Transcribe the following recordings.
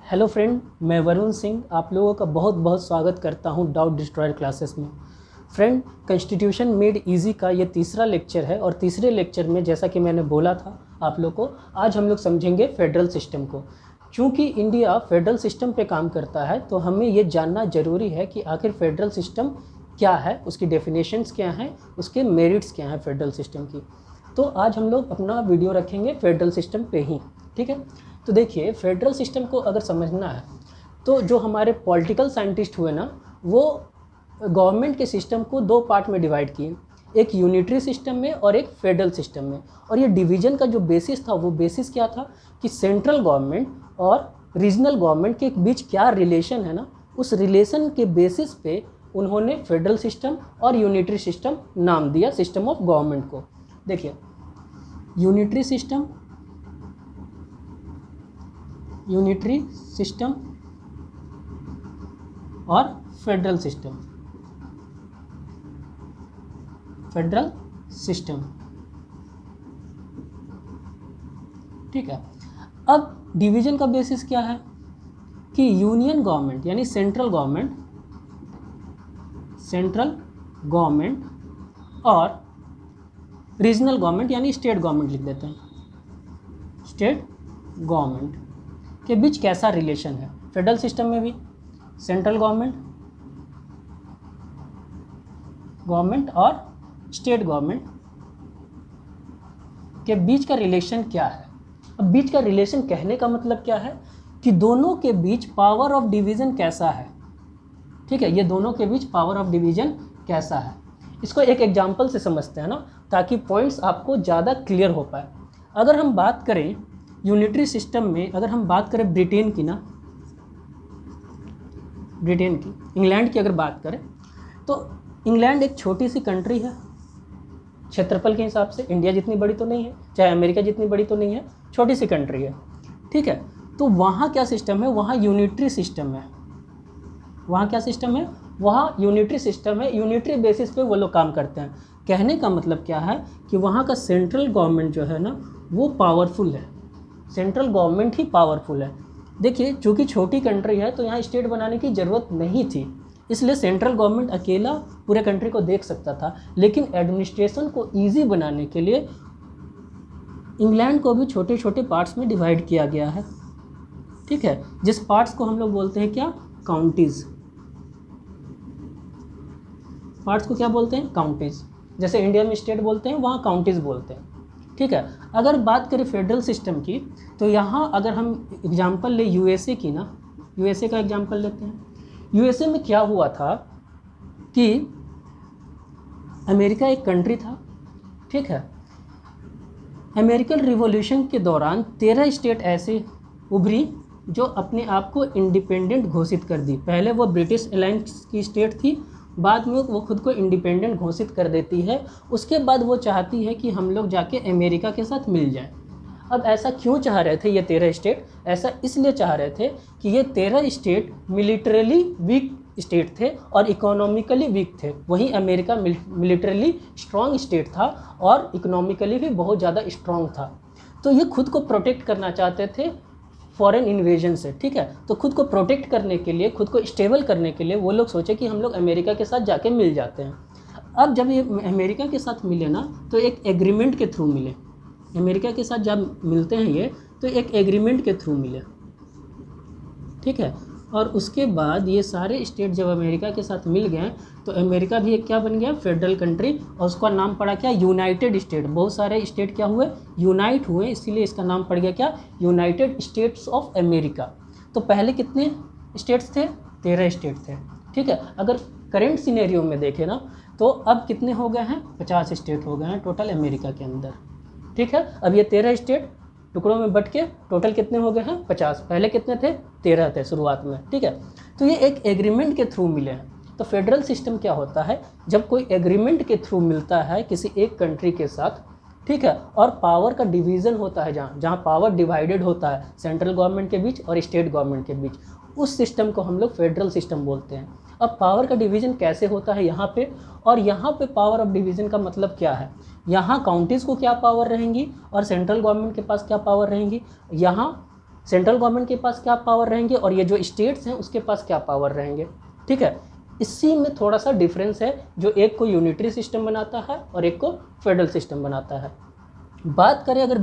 Hello friend, मैं वरुण सिंह आप लोगों का बहुत बहुत स्वागत करता हूं डाउट डिस्ट्रॉयर क्लासेस में। फ्रेंड, कॉन्स्टिट्यूशन मेड इजी का ये तीसरा लेक्चर है और तीसरे लेक्चर में जैसा कि मैंने बोला था आप लोग को, आज हम लोग समझेंगे फेडरल सिस्टम को। चूँकि इंडिया फेडरल सिस्टम पे काम करता है तो हमें ये जानना ज़रूरी है कि आखिर फेडरल सिस्टम क्या है, उसकी डेफिनेशंस क्या हैं, उसके मेरिट्स क्या हैं फेडरल सिस्टम की। तो आज हम लोग अपना वीडियो रखेंगे फेडरल सिस्टम पे ही, ठीक है। तो देखिए, फेडरल सिस्टम को अगर समझना है तो जो हमारे पॉलिटिकल साइंटिस्ट हुए ना, वो गवर्नमेंट के सिस्टम को दो पार्ट में डिवाइड किए, एक यूनिटरी सिस्टम में और एक फेडरल सिस्टम में। और ये डिवीज़न का जो बेसिस था वो बेसिस क्या था कि सेंट्रल गवर्नमेंट और रीजनल गवर्नमेंट के बीच क्या रिलेशन है ना, उस रिलेशन के बेसिस पे उन्होंने फेडरल सिस्टम और यूनिटरी सिस्टम नाम दिया सिस्टम ऑफ गवर्नमेंट को। देखिए, यूनिटरी सिस्टम और फेडरल सिस्टम। ठीक है। अब डिवीजन का बेसिस क्या है कि यूनियन गवर्नमेंट यानी सेंट्रल गवर्नमेंट और रीजनल गवर्नमेंट यानी स्टेट गवर्नमेंट लिख देते हैं, स्टेट गवर्नमेंट के बीच कैसा रिलेशन है। फेडरल सिस्टम में भी सेंट्रल गवर्नमेंट और स्टेट गवर्नमेंट के बीच का रिलेशन क्या है। अब बीच का रिलेशन कहने का मतलब क्या है कि दोनों के बीच पावर ऑफ डिवीज़न कैसा है। ठीक है, ये दोनों के बीच पावर ऑफ डिवीज़न कैसा है, इसको एक एग्जांपल से समझते हैं ना, ताकि पॉइंट्स आपको ज़्यादा क्लियर हो पाए। अगर हम बात करें यूनिटरी सिस्टम में, अगर हम बात करें ब्रिटेन की, इंग्लैंड की अगर बात करें तो इंग्लैंड एक छोटी सी कंट्री है क्षेत्रफल के हिसाब से। इंडिया जितनी बड़ी तो नहीं है, चाहे अमेरिका जितनी बड़ी तो नहीं है, छोटी सी कंट्री है, ठीक है। तो वहाँ क्या सिस्टम है, वहाँ यूनिटरी सिस्टम है। वहाँ यूनिटरी सिस्टम है, यूनिटरी बेसिस पे वो लोग काम करते हैं। कहने का मतलब क्या है कि वहाँ का सेंट्रल गवर्नमेंट जो है ना, वो पावरफुल है, सेंट्रल गवर्नमेंट ही पावरफुल है। देखिए, चूँकि छोटी कंट्री है तो यहाँ स्टेट बनाने की ज़रूरत नहीं थी, इसलिए सेंट्रल गवर्नमेंट अकेला पूरे कंट्री को देख सकता था। लेकिन एडमिनिस्ट्रेशन को ईजी बनाने के लिए इंग्लैंड को भी छोटे छोटे पार्ट्स में डिवाइड किया गया है, ठीक है, जिस पार्ट्स को हम लोग बोलते हैं क्या, काउंटीज़। पार्ट्स को क्या बोलते हैं, काउंटीज़। जैसे इंडिया में स्टेट बोलते हैं, वहाँ काउंटीज़ बोलते हैं, ठीक है। अगर बात करें फेडरल सिस्टम की तो यहाँ अगर हम एग्जांपल ले यूएसए की ना, यूएसए का एग्जांपल लेते हैं। यूएसए में क्या हुआ था कि अमेरिका एक कंट्री था, ठीक है। अमेरिकन रिवॉल्यूशन के दौरान 13 स्टेट ऐसे उभरी जो अपने आप को इंडिपेंडेंट घोषित कर दी। पहले वो ब्रिटिश अलायंस की स्टेट थी, बाद में वो खुद को इंडिपेंडेंट घोषित कर देती है। उसके बाद वो चाहती है कि हम लोग जाके अमेरिका के साथ मिल जाएं। अब ऐसा क्यों चाह रहे थे ये 13 स्टेट, ऐसा इसलिए चाह रहे थे कि ये 13 स्टेट मिलिटरली वीक स्टेट थे और इकोनॉमिकली वीक थे। वहीं अमेरिका मिलिटरली स्ट्रॉन्ग स्टेट था और इकोनॉमिकली भी बहुत ज़्यादा स्ट्रॉन्ग था। तो ये खुद को प्रोटेक्ट करना चाहते थे फॉरेन इन्वेजन से, ठीक है। तो खुद को प्रोटेक्ट करने के लिए, खुद को स्टेबल करने के लिए वो लोग सोचे कि हम लोग अमेरिका के साथ जाके मिल जाते हैं। अब जब ये अमेरिका के साथ मिले ना, तो एक एग्रीमेंट के थ्रू मिले। अमेरिका के साथ जब मिलते हैं ये, तो एक एग्रीमेंट के थ्रू मिले, ठीक है। और उसके बाद ये सारे स्टेट जब अमेरिका के साथ मिल गए तो अमेरिका भी एक क्या बन गया, फेडरल कंट्री, और उसका नाम पड़ा क्या, यूनाइटेड स्टेट। बहुत सारे स्टेट क्या हुए, यूनाइट हुए, इसीलिए इसका नाम पड़ गया क्या, यूनाइटेड स्टेट्स ऑफ अमेरिका। तो पहले कितने स्टेट्स थे, 13 स्टेट थे, ठीक है। अगर करेंट सिनेरियो में देखें ना, तो अब कितने हो गए हैं, 50 स्टेट हो गए हैं टोटल अमेरिका के अंदर, ठीक है। अब ये 13 स्टेट टुकड़ों में बट के टोटल कितने हो गए हैं, 50। पहले कितने थे, 13 थे शुरुआत में, ठीक है। तो ये एक एग्रीमेंट के थ्रू मिले हैं। तो फेडरल सिस्टम क्या होता है, जब कोई एग्रीमेंट के थ्रू मिलता है किसी एक कंट्री के साथ, ठीक है, और पावर का डिवीज़न होता है, जहाँ पावर डिवाइडेड होता है सेंट्रल गवर्नमेंट के बीच और स्टेट गवर्नमेंट के बीच, उस सिस्टम को हम लोग फेडरल सिस्टम बोलते हैं। अब पावर का डिवीज़न कैसे होता है यहाँ पे, और यहाँ पे पावर ऑफ डिवीज़न का मतलब क्या है, यहाँ काउंटीज़ को क्या पावर रहेंगी और सेंट्रल गवर्नमेंट के पास क्या पावर रहेंगी। यहाँ सेंट्रल गवर्नमेंट के पास क्या पावर रहेंगे और ये जो स्टेट्स हैं उसके पास क्या पावर रहेंगे, ठीक है। इसी में थोड़ा सा डिफरेंस है, जो एक को यूनिटरी सिस्टम बनाता है और एक को फेडरल सिस्टम बनाता है। बात करें अगर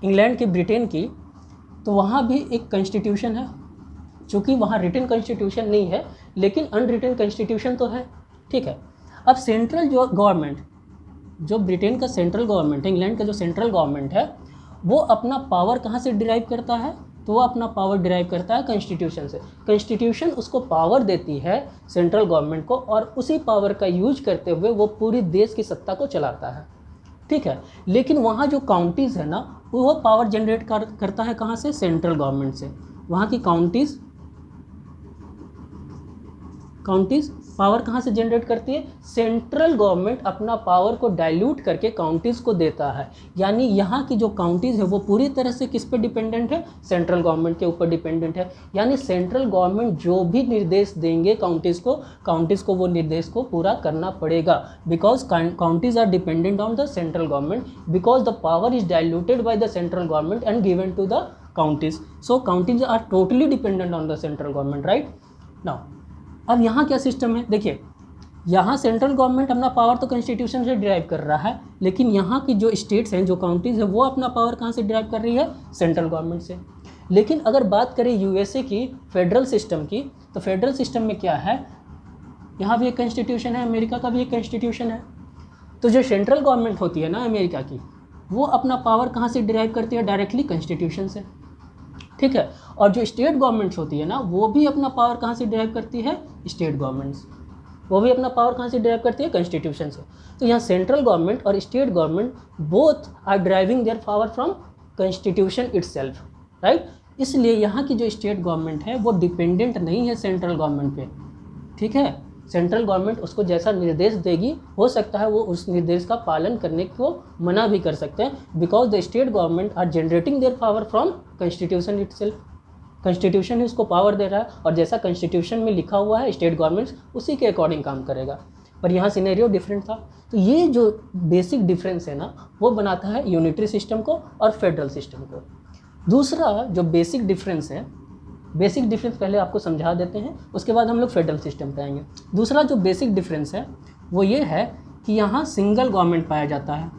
इंग्लैंड की, ब्रिटेन की, तो वहाँ भी एक कॉन्स्टिट्यूशन है, चूँकि वहाँ रिटन कॉन्स्टिट्यूशन नहीं है लेकिन अनरिटन कॉन्स्टिट्यूशन तो है, ठीक है। अब सेंट्रल जो गवर्नमेंट, जो ब्रिटेन का सेंट्रल गवर्नमेंट है, इंग्लैंड का जो सेंट्रल गवर्नमेंट है, वो अपना पावर कहाँ से डिराइव करता है, तो वो अपना पावर डिराइव करता है कॉन्स्टिट्यूशन से। कॉन्स्टिट्यूशन उसको पावर देती है सेंट्रल गवर्नमेंट को, और उसी पावर का यूज करते हुए वो पूरी देश की सत्ता को चलाता है, ठीक है। लेकिन वहाँ जो काउंटीज़ है ना, वो पावर जनरेट करता है कहाँ से, सेंट्रल गवर्नमेंट से। वहाँ की काउंटीज़ पावर कहाँ से जनरेट करती है, सेंट्रल गवर्नमेंट अपना पावर को डाइल्यूट करके काउंटीज़ को देता है। यानी यहाँ की जो काउंटीज़ है वो पूरी तरह से किस पे डिपेंडेंट है, सेंट्रल गवर्नमेंट के ऊपर डिपेंडेंट है। यानी सेंट्रल गवर्नमेंट जो भी निर्देश देंगे काउंटीज़ को वो निर्देश को पूरा करना पड़ेगा, because counties are dependent on the central government, because the power is diluted by the central government and given to the counties. So counties are totally dependent on the central government, right. Now अब यहाँ क्या system है, देखिए, यहाँ central government अपना power तो constitution से derive कर रहा है, लेकिन यहाँ की जो स्टेट्स हैं, जो काउंटीज़ है, वो अपना पावर कहाँ से डिराइव कर रही है, सेंट्रल गवर्नमेंट से। लेकिन अगर बात करें यूएसए की फेडरल सिस्टम की, तो फेडरल सिस्टम में क्या है, यहाँ भी एक कॉन्स्टिट्यूशन है, अमेरिका का भी एक कॉन्स्टिट्यूशन है। तो जो सेंट्रल गवर्नमेंट होती है ना अमेरिका की, वो अपना पावर कहाँ से डिराइव करती है, डायरेक्टली कॉन्स्टिट्यूशन से, ठीक है। और जो स्टेट गवर्नमेंट्स होती है ना, वो भी अपना पावर कहाँ से डिराइव करती है, स्टेट गवर्नमेंट्स, वो भी अपना पावर कहाँ से डिराइव करती है, कॉन्स्टिट्यूशन से। तो यहाँ सेंट्रल गवर्नमेंट और state government both are driving their power from constitution itself, right. इसलिए यहाँ की जो स्टेट गवर्नमेंट है वो डिपेंडेंट नहीं है सेंट्रल गवर्नमेंट पे, ठीक है। सेंट्रल गवर्नमेंट उसको जैसा निर्देश देगी, हो सकता है वो उस निर्देश का पालन करने को मना भी कर सकते हैं, because the state government are generating their power from constitution itself. Constitution ही उसको पावर दे रहा है, और जैसा कॉन्स्टिट्यूशन में लिखा हुआ है स्टेट गवर्नमेंट्स उसी के अकॉर्डिंग काम करेगा। पर यहाँ सिनेरियो डिफरेंट था। तो ये जो बेसिक डिफरेंस है ना, वो बनाता है यूनिटरी सिस्टम को और फेडरल सिस्टम को। दूसरा जो बेसिक डिफरेंस है, बेसिक डिफरेंस पहले आपको समझा देते हैं, उसके बाद हम लोग फेडरल सिस्टम पे आएंगे। दूसरा जो बेसिक डिफरेंस है वो ये है कि यहाँ सिंगल गवर्नमेंट पाया जाता है,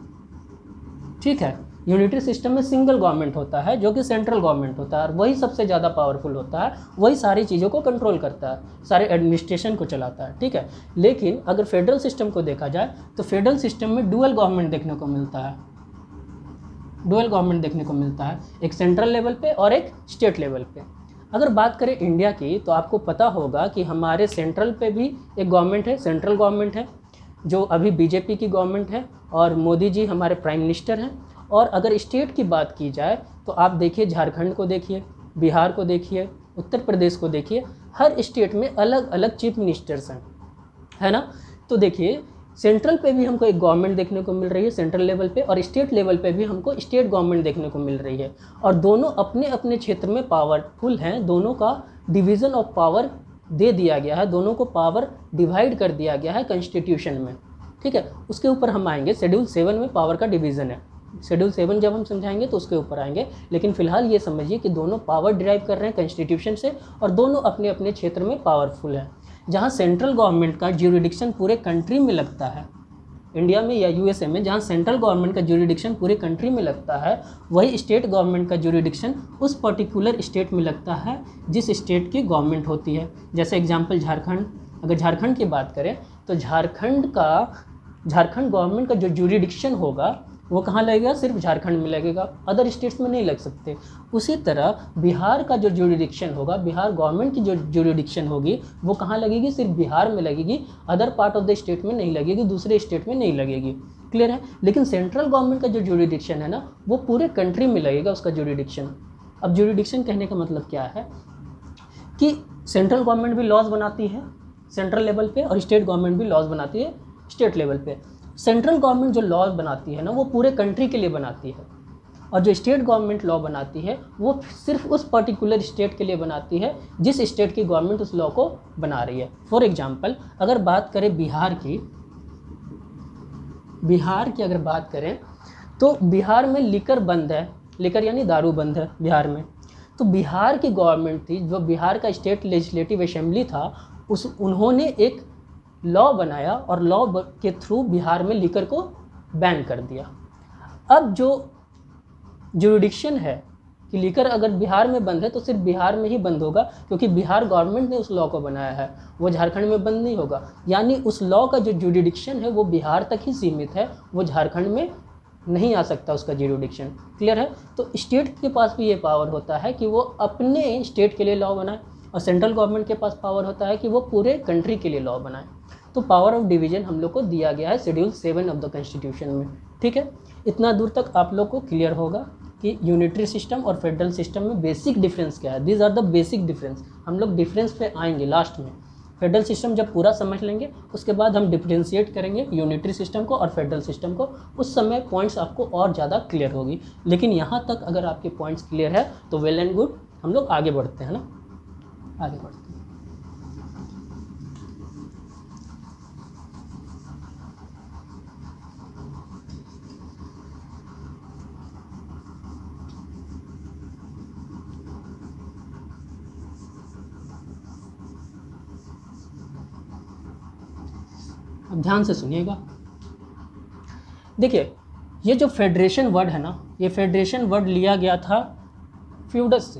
ठीक है। यूनिटरी सिस्टम में सिंगल गवर्नमेंट होता है जो कि सेंट्रल गवर्नमेंट होता है, और वही सबसे ज़्यादा पावरफुल होता है, वही सारी चीज़ों को कंट्रोल करता है, सारे एडमिनिस्ट्रेशन को चलाता है, ठीक है। लेकिन अगर फेडरल सिस्टम को देखा जाए तो फेडरल सिस्टम में डुअल गवर्नमेंट देखने को मिलता है, डुअल गवर्नमेंट देखने को मिलता है, एक सेंट्रल लेवल पे और एक स्टेट लेवल पे। अगर बात करें इंडिया की, तो आपको पता होगा कि हमारे सेंट्रल पे भी एक गवर्नमेंट है, सेंट्रल गवर्नमेंट है, जो अभी बीजेपी की गवर्नमेंट है, और मोदी जी हमारे प्राइम मिनिस्टर हैं। और अगर स्टेट की बात की जाए तो आप देखिए, झारखंड को देखिए, बिहार को देखिए, उत्तर प्रदेश को देखिए, हर स्टेट में अलग अलग चीफ मिनिस्टर्स हैं, है ना। तो देखिए, सेंट्रल पे भी हमको एक गवर्नमेंट देखने को मिल रही है सेंट्रल लेवल पे, और स्टेट लेवल पे भी हमको स्टेट गवर्नमेंट देखने को मिल रही है, और दोनों अपने अपने क्षेत्र में पावरफुल हैं। दोनों का डिवीज़न ऑफ पावर दे दिया गया है, दोनों को पावर डिवाइड कर दिया गया है कॉन्स्टिट्यूशन में, ठीक है। उसके ऊपर हम आएंगे, शेड्यूल 7 में पावर का डिवीज़न है, शेड्यूल 7 जब हम समझाएंगे तो उसके ऊपर आएंगे। लेकिन फिलहाल ये समझिए कि दोनों पावर डिराइव कर रहे हैं कॉन्स्टिट्यूशन से, और दोनों अपने अपने क्षेत्र में पावरफुल हैं। जहाँ सेंट्रल गवर्नमेंट का ज्यूरिडिक्शन पूरे कंट्री में लगता है, इंडिया में या यूएसए में, जहाँ सेंट्रल गवर्नमेंट का ज्यूरिडिक्शन पूरे कंट्री में लगता है, वही स्टेट गवर्नमेंट का ज्यूरिडिक्शन उस पर्टिकुलर स्टेट में लगता है जिस स्टेट की गवर्नमेंट होती है। जैसे एग्जांपल झारखंड, अगर झारखंड की बात करें तो झारखंड गवर्नमेंट का जो ज्यूरिडिक्शन होगा वो कहाँ लगेगा, सिर्फ झारखंड में लगेगा, अदर स्टेट्स में नहीं लग सकते। उसी तरह बिहार का जो ज्यूरिडिक्शन होगा, बिहार गवर्नमेंट की जो ज्यूरिडिक्शन होगी, वो कहाँ लगेगी, सिर्फ बिहार में लगेगी, other part of the state में नहीं लगेगी, दूसरे स्टेट में नहीं लगेगी। क्लियर है। लेकिन सेंट्रल गवर्नमेंट का जो ज्यूरिडिक्शन है ना, वो पूरे कंट्री में लगेगा उसका ज्यूरिडिक्शन। अब ज्यूरिडिक्शन कहने का मतलब क्या है कि सेंट्रल गवर्नमेंट भी लॉज बनाती है सेंट्रल लेवल पे, और स्टेट गवर्नमेंट भी लॉज बनाती है स्टेट लेवल पे। सेंट्रल गवर्नमेंट जो लॉ बनाती है ना, वो पूरे कंट्री के लिए बनाती है, और जो स्टेट गवर्नमेंट लॉ बनाती है वो सिर्फ उस पर्टिकुलर स्टेट के लिए बनाती है जिस स्टेट की गवर्नमेंट उस लॉ को बना रही है। फॉर एग्जांपल, अगर बात करें बिहार की अगर बात करें तो बिहार में लिकर बंद है, लिकर यानी दारू बंद है बिहार में। तो बिहार की गवर्नमेंट थी, जो बिहार का स्टेट लेजिस्लेटिव असेंबली था, उन्होंने एक लॉ बनाया और लॉ के थ्रू बिहार में लिकर को बैन कर दिया। अब जो जुरिडिक्शन है कि लिकर अगर बिहार में बंद है तो सिर्फ बिहार में ही बंद होगा, क्योंकि बिहार गवर्नमेंट ने उस लॉ को बनाया है, वो झारखंड में बंद नहीं होगा। यानी उस लॉ का जो जुरिडिक्शन है वो बिहार तक ही सीमित है, वो झारखंड में नहीं आ सकता उसका जुरिडिक्शन। क्लियर है? तो स्टेट के पास भी ये पावर होता है कि वो अपने स्टेट के लिए लॉ बनाए, और सेंट्रल गवर्नमेंट के पास पावर होता है कि वो पूरे कंट्री के लिए लॉ बनाए। तो पावर ऑफ डिवीजन हम लोग को दिया गया है शेड्यूल 7 ऑफ द कॉन्स्टिट्यूशन में। ठीक है, इतना दूर तक आप लोग को क्लियर होगा कि यूनिटरी सिस्टम और फेडरल सिस्टम में बेसिक डिफरेंस क्या है। These are the basic difference. हम लोग डिफरेंस पे आएंगे लास्ट में। फेडरल सिस्टम जब पूरा समझ लेंगे उसके बाद हम डिफ्रेंशिएट करेंगे यूनिटरी सिस्टम को और फेडरल सिस्टम को, उस समय पॉइंट्स आपको और ज़्यादा क्लियर होगी। लेकिन यहाँ तक अगर आपके पॉइंट्स क्लियर है तो वेल एंड गुड, हम लोग आगे बढ़ते हैं ना, आगे बढ़ते हैं। अब ध्यान से सुनिएगा। देखिए, ये जो फेडरेशन वर्ड है ना, ये फेडरेशन वर्ड लिया गया था फ्यूडस से।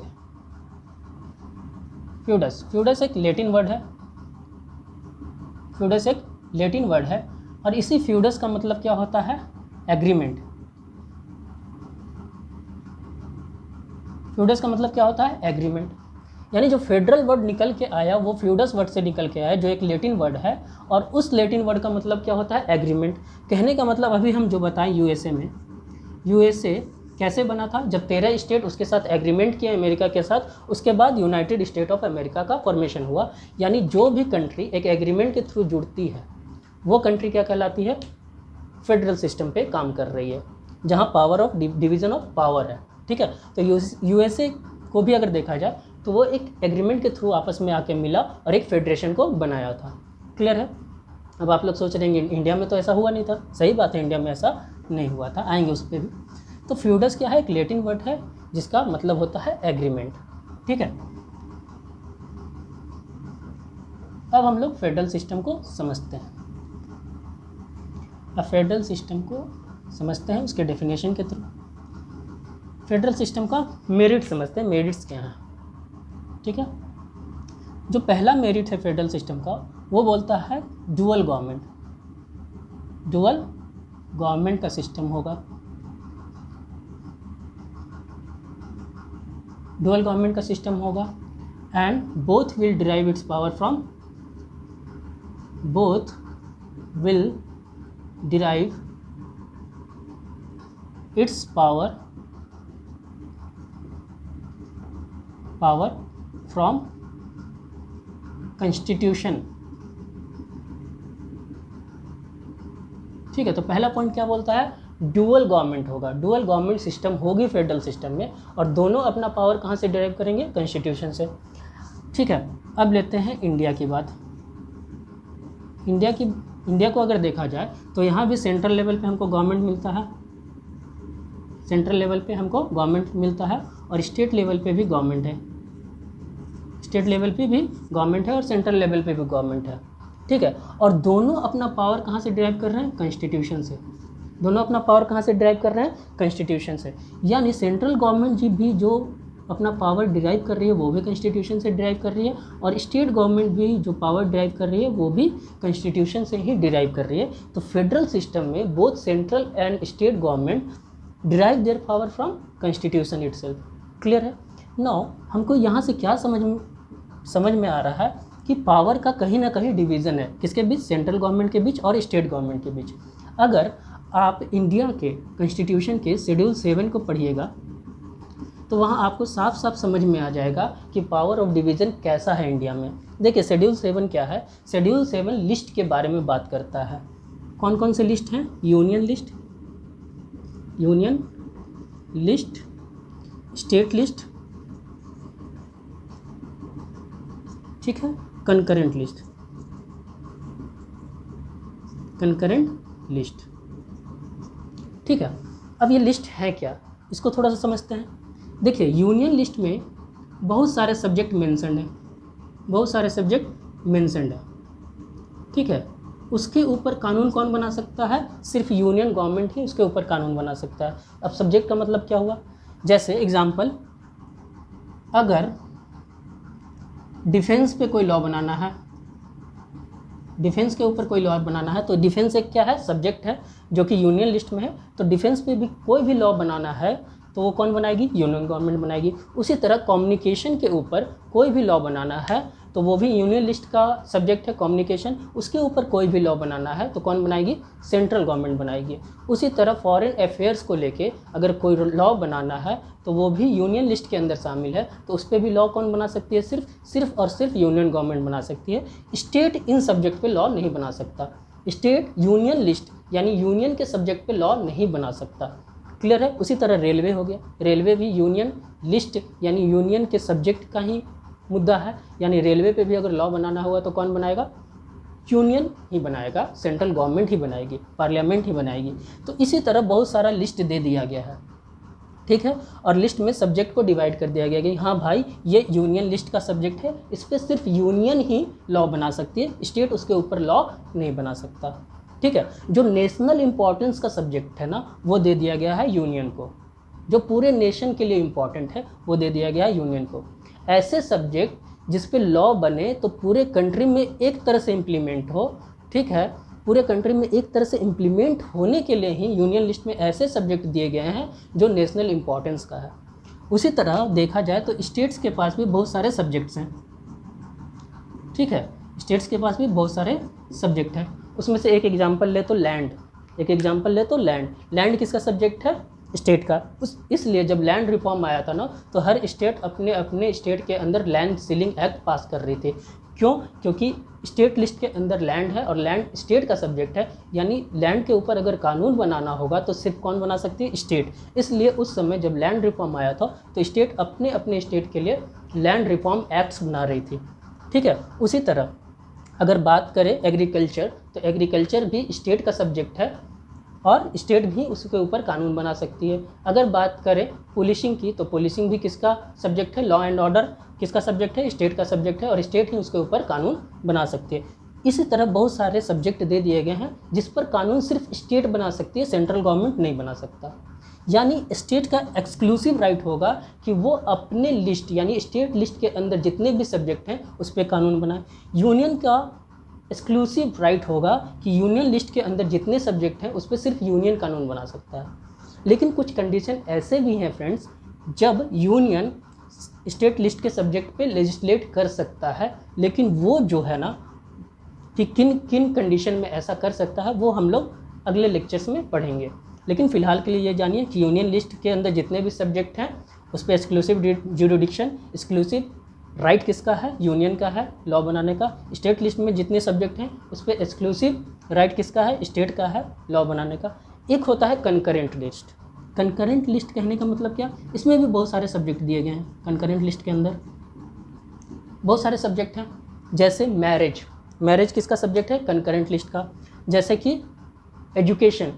फ्यूडस एक लैटिन वर्ड है। फ्यूडस एक लैटिन वर्ड है और इसी फ्यूडस का मतलब क्या होता है? एग्रीमेंट। फ्यूडस का मतलब क्या होता है? एग्रीमेंट। यानी जो फेडरल वर्ड निकल के आया वो फ्यूडस वर्ड से निकल के आया, जो एक लैटिन वर्ड है, और उस लैटिन वर्ड का मतलब क्या होता है? एग्रीमेंट। कहने का मतलब अभी हम जो बताएं यूएसए में, यूएसए कैसे बना था? जब 13 स्टेट उसके साथ एग्रीमेंट किया अमेरिका के साथ, उसके बाद यूनाइटेड स्टेट ऑफ अमेरिका का फॉर्मेशन हुआ। यानी जो भी कंट्री एक एग्रीमेंट के थ्रू जुड़ती है वो कंट्री क्या कहलाती है? फेडरल सिस्टम पे काम कर रही है, जहाँ power of division of power है। ठीक है, तो यूएसए को भी अगर देखा जाए तो वो एक एग्रीमेंट के थ्रू आपस में आके मिला और एक फेडरेशन को बनाया था। क्लियर है? अब आप लोग सोच रहे हैं इंडिया में तो ऐसा हुआ नहीं था। सही बात है, इंडिया में ऐसा नहीं हुआ था, आएंगे उस पर भी। तो फ्यूडस क्या है? एक लैटिन वर्ड है जिसका मतलब होता है एग्रीमेंट। ठीक है, अब हम लोग फेडरल सिस्टम को समझते हैं। अब फेडरल सिस्टम को समझते हैं उसके डेफिनेशन के थ्रू। फेडरल सिस्टम का मेरिट समझते हैं, मेरिट्स क्या हैं। ठीक है, जो पहला मेरिट है फेडरल सिस्टम का वो बोलता है डुअल गवर्नमेंट। डुअल गवर्नमेंट का सिस्टम होगा। डुअल गवर्नमेंट का सिस्टम होगा and both will derive it's power from, both will derive it's power from constitution. ठीक है, तो पहला पॉइंट क्या बोलता है? डुअल गवर्नमेंट होगा, डुअल गवर्नमेंट सिस्टम होगी फेडरल सिस्टम में, और दोनों अपना पावर कहाँ से डिराइव करेंगे? कॉन्स्टिट्यूशन से। ठीक है, अब लेते हैं इंडिया की बात। इंडिया को अगर देखा जाए तो यहाँ भी सेंट्रल लेवल पे हमको गवर्नमेंट मिलता है, सेंट्रल लेवल पे हमको गवर्नमेंट मिलता है, और स्टेट लेवल पे भी गवर्नमेंट है। स्टेट लेवल पे भी गवर्नमेंट है और सेंट्रल लेवल पे भी गवर्नमेंट है। ठीक है, और दोनों अपना पावर कहाँ से डिराइव कर रहे हैं? कॉन्स्टिट्यूशन से। दोनों अपना पावर कहाँ से डिराइव कर रहे हैं? कॉन्स्टिट्यूशन से। यानी सेंट्रल गवर्नमेंट जी भी जो अपना पावर डिराइव कर रही है वो भी कॉन्स्टिट्यूशन से डिराइव कर रही है, और स्टेट गवर्नमेंट भी जो पावर डिराइव कर रही है वो भी कॉन्स्टिट्यूशन से ही डिराइव कर रही है। तो फेडरल सिस्टम में both central and state government derive their power from constitution itself. Clear है? नाउ हमको यहाँ से क्या समझ में आ रहा है कि पावर का कहीं ना कहीं डिवीज़न है। किसके बीच? सेंट्रल गवर्नमेंट के बीच और स्टेट गवर्नमेंट के बीच। अगर आप इंडिया के कॉन्स्टिट्यूशन के शेड्यूल 7 को पढ़िएगा तो वहाँ आपको साफ साफ समझ में आ जाएगा कि पावर ऑफ डिवीज़न कैसा है इंडिया में। देखिए, शेड्यूल 7 क्या है? शेड्यूल 7 लिस्ट के बारे में बात करता है। कौन कौन से लिस्ट हैं? यूनियन लिस्ट, स्टेट लिस्ट, ठीक है, कंकरेंट लिस्ट। ठीक है, अब ये लिस्ट है क्या, इसको थोड़ा सा समझते हैं। देखिए, यूनियन लिस्ट में बहुत सारे सब्जेक्ट मेंशन्ड हैं, बहुत सारे सब्जेक्ट मेंशन्ड हैं, ठीक है। उसके ऊपर कानून कौन बना सकता है? सिर्फ यूनियन गवर्नमेंट ही उसके ऊपर कानून बना सकता है। अब सब्जेक्ट का मतलब क्या हुआ? जैसे एग्जाम्पल, अगर डिफेंस पे कोई लॉ बनाना है, डिफेंस के ऊपर कोई लॉ बनाना है, तो डिफेंस एक क्या है? सब्जेक्ट है जो कि यूनियन लिस्ट में है। तो डिफेंस पे भी कोई भी लॉ बनाना है तो वो कौन बनाएगी? यूनियन गवर्नमेंट बनाएगी। उसी तरह कम्युनिकेशन के ऊपर कोई भी लॉ बनाना है तो वो भी यूनियन लिस्ट का सब्जेक्ट है कम्युनिकेशन, उसके ऊपर कोई भी लॉ बनाना है तो कौन बनाएगी? सेंट्रल गवर्नमेंट बनाएगी। उसी तरह फॉरेन अफेयर्स को लेके अगर कोई लॉ बनाना है तो वो भी यूनियन लिस्ट के अंदर शामिल है, तो उस पर भी लॉ कौन बना सकती है? सिर्फ और सिर्फ यूनियन गवर्नमेंट बना सकती है। स्टेट इन सब्जेक्ट पे लॉ नहीं बना सकता। स्टेट यूनियन लिस्ट यानी यूनियन के सब्जेक्ट पे लॉ नहीं बना सकता। क्लियर है? उसी तरह रेलवे हो गया, रेलवे भी यूनियन लिस्ट यानी यूनियन के सब्जेक्ट का ही मुद्दा है, यानी रेलवे पे भी अगर लॉ बनाना हुआ तो कौन बनाएगा? यूनियन ही बनाएगा, सेंट्रल गवर्नमेंट ही बनाएगी, पार्लियामेंट ही बनाएगी। तो इसी तरह बहुत सारा लिस्ट दे दिया गया है, ठीक है। और लिस्ट में सब्जेक्ट को डिवाइड कर दिया गया कि हाँ भाई ये यूनियन लिस्ट का सब्जेक्ट है, इस पर सिर्फ यूनियन ही लॉ बना सकती है, स्टेट उसके ऊपर लॉ नहीं बना सकता, ठीक है। जो नेशनल इंपॉर्टेंस का सब्जेक्ट है ना, वो दे दिया गया है यूनियन को। जो पूरे नेशन के लिए इम्पॉर्टेंट है वो दे दिया गया है यूनियन को। ऐसे सब्जेक्ट जिस पे लॉ बने तो पूरे कंट्री में एक तरह से इम्प्लीमेंट हो, ठीक है, पूरे कंट्री में एक तरह से इम्प्लीमेंट होने के लिए ही यूनियन लिस्ट में ऐसे सब्जेक्ट दिए गए हैं जो नेशनल इम्पॉर्टेंस का है। उसी तरह देखा जाए तो स्टेट्स के पास भी बहुत सारे सब्जेक्ट्स हैं, ठीक है, स्टेट्स के पास भी बहुत सारे सब्जेक्ट हैं। उसमें से एक एग्जांपल ले तो लैंड, एक एग्जांपल ले तो लैंड किसका सब्जेक्ट है? स्टेट का। इसलिए जब लैंड रिफॉर्म आया था ना तो हर स्टेट अपने अपने स्टेट के अंदर लैंड सीलिंग एक्ट पास कर रही थी। क्यों? क्योंकि स्टेट लिस्ट के अंदर लैंड है और लैंड स्टेट का सब्जेक्ट है, यानी लैंड के ऊपर अगर कानून बनाना होगा तो सिर्फ कौन बना सकती है? स्टेट। इसलिए उस समय जब लैंड रिफॉर्म आया था तो स्टेट अपने अपने स्टेट के लिए लैंड रिफॉर्म एक्ट्स बना रही थी, ठीक है। उसी तरह अगर बात करें एग्रीकल्चर, तो एग्रीकल्चर भी स्टेट का सब्जेक्ट है और स्टेट भी उसके ऊपर कानून बना सकती है। अगर बात करें पुलिसिंग की, तो पुलिसिंग भी किसका सब्जेक्ट है? लॉ एंड ऑर्डर किसका सब्जेक्ट है? स्टेट का सब्जेक्ट है और स्टेट ही उसके ऊपर कानून बना सकती है। इसी तरह बहुत सारे सब्जेक्ट दे दिए गए हैं जिस पर कानून सिर्फ स्टेट बना सकती है, सेंट्रल गवर्नमेंट नहीं बना सकता। यानी स्टेट का एक्सक्लूसिव राइट होगा कि वो अपने लिस्ट यानी स्टेट लिस्ट के अंदर जितने भी सब्जेक्ट हैं उस पर कानून बनाए। यूनियन का एक्सक्लूसिव राइट होगा कि यूनियन लिस्ट के अंदर जितने सब्जेक्ट हैं उस पर सिर्फ यूनियन कानून बना सकता है। लेकिन कुछ कंडीशन ऐसे भी हैं फ्रेंड्स, जब यूनियन स्टेट लिस्ट के सब्जेक्ट पे लेजिस्लेट कर सकता है, लेकिन वो जो है ना कि किन किन कंडीशन में ऐसा कर सकता है वो हम लोग अगले लेक्चर्स में पढ़ेंगे। लेकिन फ़िलहाल के लिए ये जानिए कि यूनियन लिस्ट के अंदर जितने भी सब्जेक्ट हैं उस पर एक्सक्लूसिव ज्यूरिडिक्शन, एक्सक्लूसिव राइट किसका है? यूनियन का है लॉ बनाने का। स्टेट लिस्ट में जितने सब्जेक्ट हैं उस पर एक्सक्लूसिव राइट किसका है? स्टेट का है लॉ बनाने का। एक होता है कंकरेंट लिस्ट। कंकरेंट लिस्ट कहने का मतलब क्या? इसमें भी बहुत सारे सब्जेक्ट दिए गए हैं। कंकरेंट लिस्ट के अंदर बहुत सारे सब्जेक्ट हैं, जैसे मैरिज किसका सब्जेक्ट है? कंकरेंट लिस्ट का। जैसे कि एजुकेशन,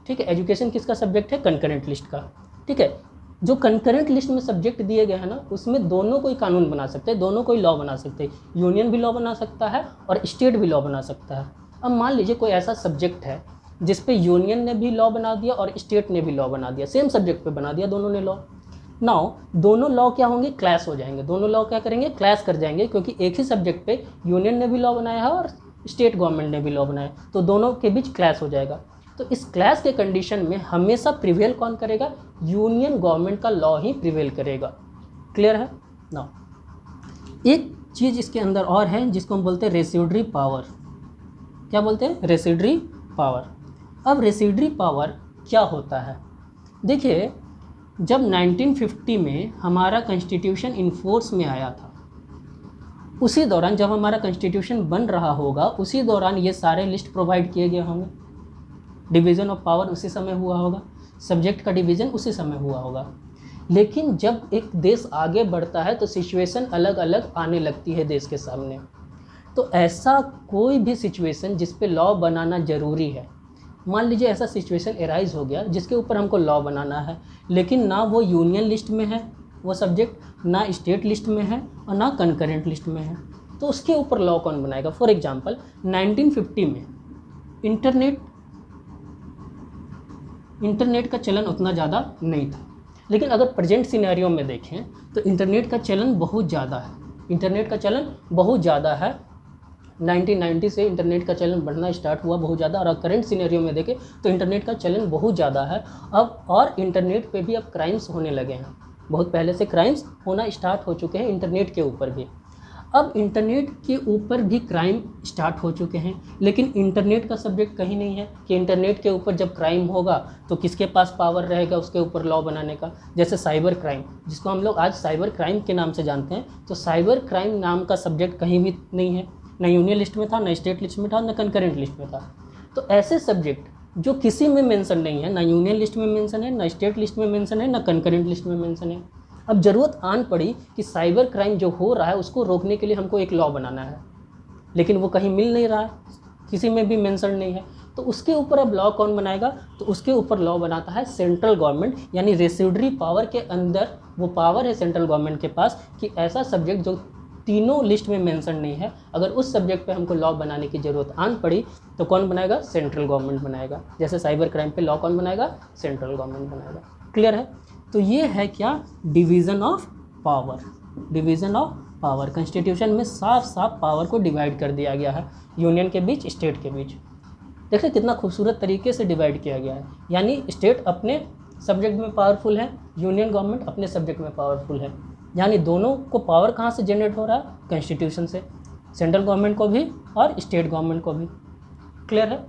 ठीक है, एजुकेशन किसका सब्जेक्ट है? कंकरेंट लिस्ट का, ठीक है। जो कंकरेंट लिस्ट में सब्जेक्ट दिए गए हैं ना उसमें दोनों कोई कानून बना सकते हैं, दोनों कोई लॉ बना सकते हैं। यूनियन भी लॉ बना सकता है और स्टेट भी लॉ बना सकता है। अब मान लीजिए कोई ऐसा सब्जेक्ट है जिस पे यूनियन ने भी लॉ बना दिया और स्टेट ने भी लॉ बना दिया, सेम सब्जेक्ट पे बना दिया दोनों ने लॉ। नाउ दोनों लॉ क्या होंगे? क्लैश हो जाएंगे। दोनों लॉ क्या करेंगे? क्लैश कर जाएंगे, क्योंकि एक ही सब्जेक्ट पे यूनियन ने भी लॉ बनाया है और स्टेट गवर्नमेंट ने भी लॉ बनाया, तो दोनों के बीच क्लैश हो जाएगा। तो इस क्लैश के कंडीशन में हमेशा प्रिवेल कौन करेगा? यूनियन गवर्नमेंट का लॉ ही प्रिवेल करेगा। क्लियर है ना? एक चीज़ इसके अंदर और है जिसको हम बोलते हैं रेसिड्यूरी पावर। क्या बोलते हैं? Residuary power. अब रेसिड्यूरी पावर क्या होता है? देखिए, जब 1950 में हमारा कॉन्स्टिट्यूशन इन फोर्स में आया था, उसी दौरान जब हमारा कॉन्स्टिट्यूशन बन रहा होगा उसी दौरान ये सारे लिस्ट प्रोवाइड किए गए होंगे। डिवीज़न ऑफ पावर उसी समय हुआ होगा, सब्जेक्ट का डिवीज़न उसी समय हुआ होगा। लेकिन जब एक देश आगे बढ़ता है तो सिचुएशन अलग अलग आने लगती है देश के सामने। तो ऐसा कोई भी सिचुएशन जिस पे लॉ बनाना ज़रूरी है, मान लीजिए ऐसा सिचुएशन एराइज हो गया जिसके ऊपर हमको लॉ बनाना है, लेकिन ना वो यूनियन लिस्ट में है वो सब्जेक्ट ना स्टेट लिस्ट में है और ना कंकरेंट लिस्ट में है, तो उसके ऊपर लॉ कौन बनाएगा? फॉर एग्जांपल 1950 में इंटरनेट का चलन उतना ज़्यादा नहीं था, लेकिन अगर प्रेजेंट सिनेरियो में देखें तो इंटरनेट का चलन बहुत ज़्यादा है। इंटरनेट का चलन बहुत ज़्यादा है। 1990 से इंटरनेट का चलन बढ़ना स्टार्ट हुआ बहुत ज़्यादा, और करंट सिनेरियो में देखें तो इंटरनेट का चलन बहुत ज़्यादा है अब, और इंटरनेट पे भी अब क्राइम्स होने लगे हैं। बहुत पहले से क्राइम्स होना स्टार्ट हो चुके हैं इंटरनेट के ऊपर भी। अब इंटरनेट के ऊपर भी क्राइम स्टार्ट हो चुके हैं, लेकिन इंटरनेट का सब्जेक्ट कहीं नहीं है कि इंटरनेट के ऊपर जब क्राइम होगा तो किसके पास पावर रहेगा उसके ऊपर लॉ बनाने का। जैसे साइबर क्राइम, जिसको हम लोग आज साइबर क्राइम के नाम से जानते हैं, तो साइबर क्राइम नाम का सब्जेक्ट कहीं भी नहीं है, ना यूनियन लिस्ट में था, ना स्टेट लिस्ट में था, ना कंकरेंट लिस्ट में था। तो ऐसे सब्जेक्ट जो किसी में मेंशन नहीं है, ना यूनियन लिस्ट में मेंशन है, ना स्टेट लिस्ट में मेंशन है, ना कंकरेंट लिस्ट में मेंशन है। अब ज़रूरत आन पड़ी कि साइबर क्राइम जो हो रहा है उसको रोकने के लिए हमको एक लॉ बनाना है, लेकिन वो कहीं मिल नहीं रहा है, किसी में भी मेंशन नहीं है, तो उसके ऊपर अब लॉ कौन बनाएगा? तो उसके ऊपर लॉ बनाता है सेंट्रल गवर्नमेंट, यानी रेसिडरी पावर के अंदर वो पावर है सेंट्रल गवर्नमेंट के पास कि ऐसा सब्जेक्ट जो तीनों लिस्ट में मेंशन नहीं है, अगर उस सब्जेक्ट पे हमको लॉ बनाने की ज़रूरत आन पड़ी तो कौन बनाएगा? सेंट्रल गवर्नमेंट बनाएगा। जैसे साइबर क्राइम पे लॉ कौन बनाएगा? सेंट्रल गवर्नमेंट बनाएगा। क्लियर है? तो ये है क्या? Division of power. Division of power, constitution में साफ साफ पावर को डिवाइड कर दिया गया है, यूनियन के बीच, स्टेट के बीच। देखिए कितना खूबसूरत तरीके से डिवाइड किया गया है, यानी स्टेट अपने सब्जेक्ट में पावरफुल है, यूनियन गवर्नमेंट अपने सब्जेक्ट में पावरफुल है, यानी दोनों को पावर कहाँ से जनरेट हो रहा है? कॉन्स्टिट्यूशन से, सेंट्रल गवर्नमेंट को भी और स्टेट गवर्नमेंट को भी। क्लियर है?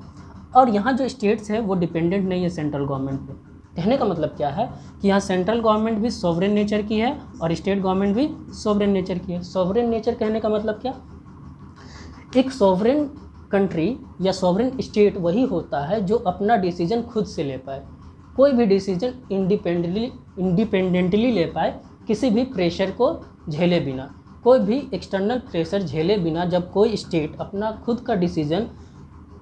और यहाँ जो स्टेट्स है वो डिपेंडेंट नहीं है सेंट्रल गवर्नमेंट पे। कहने का मतलब क्या है कि यहाँ सेंट्रल गवर्नमेंट भी सॉवरेन नेचर की है और स्टेट गवर्नमेंट भी सॉवरेन नेचर की है। सॉवरेन नेचर कहने का मतलब क्या? एक सॉवरेन कंट्री या सॉवरेन स्टेट वही होता है जो अपना डिसीजन खुद से ले पाए, कोई भी डिसीजन इंडिपेंडेंटली ले पाए, किसी भी प्रेशर को झेले बिना, कोई भी एक्सटर्नल प्रेशर झेले बिना। जब कोई स्टेट अपना खुद का डिसीजन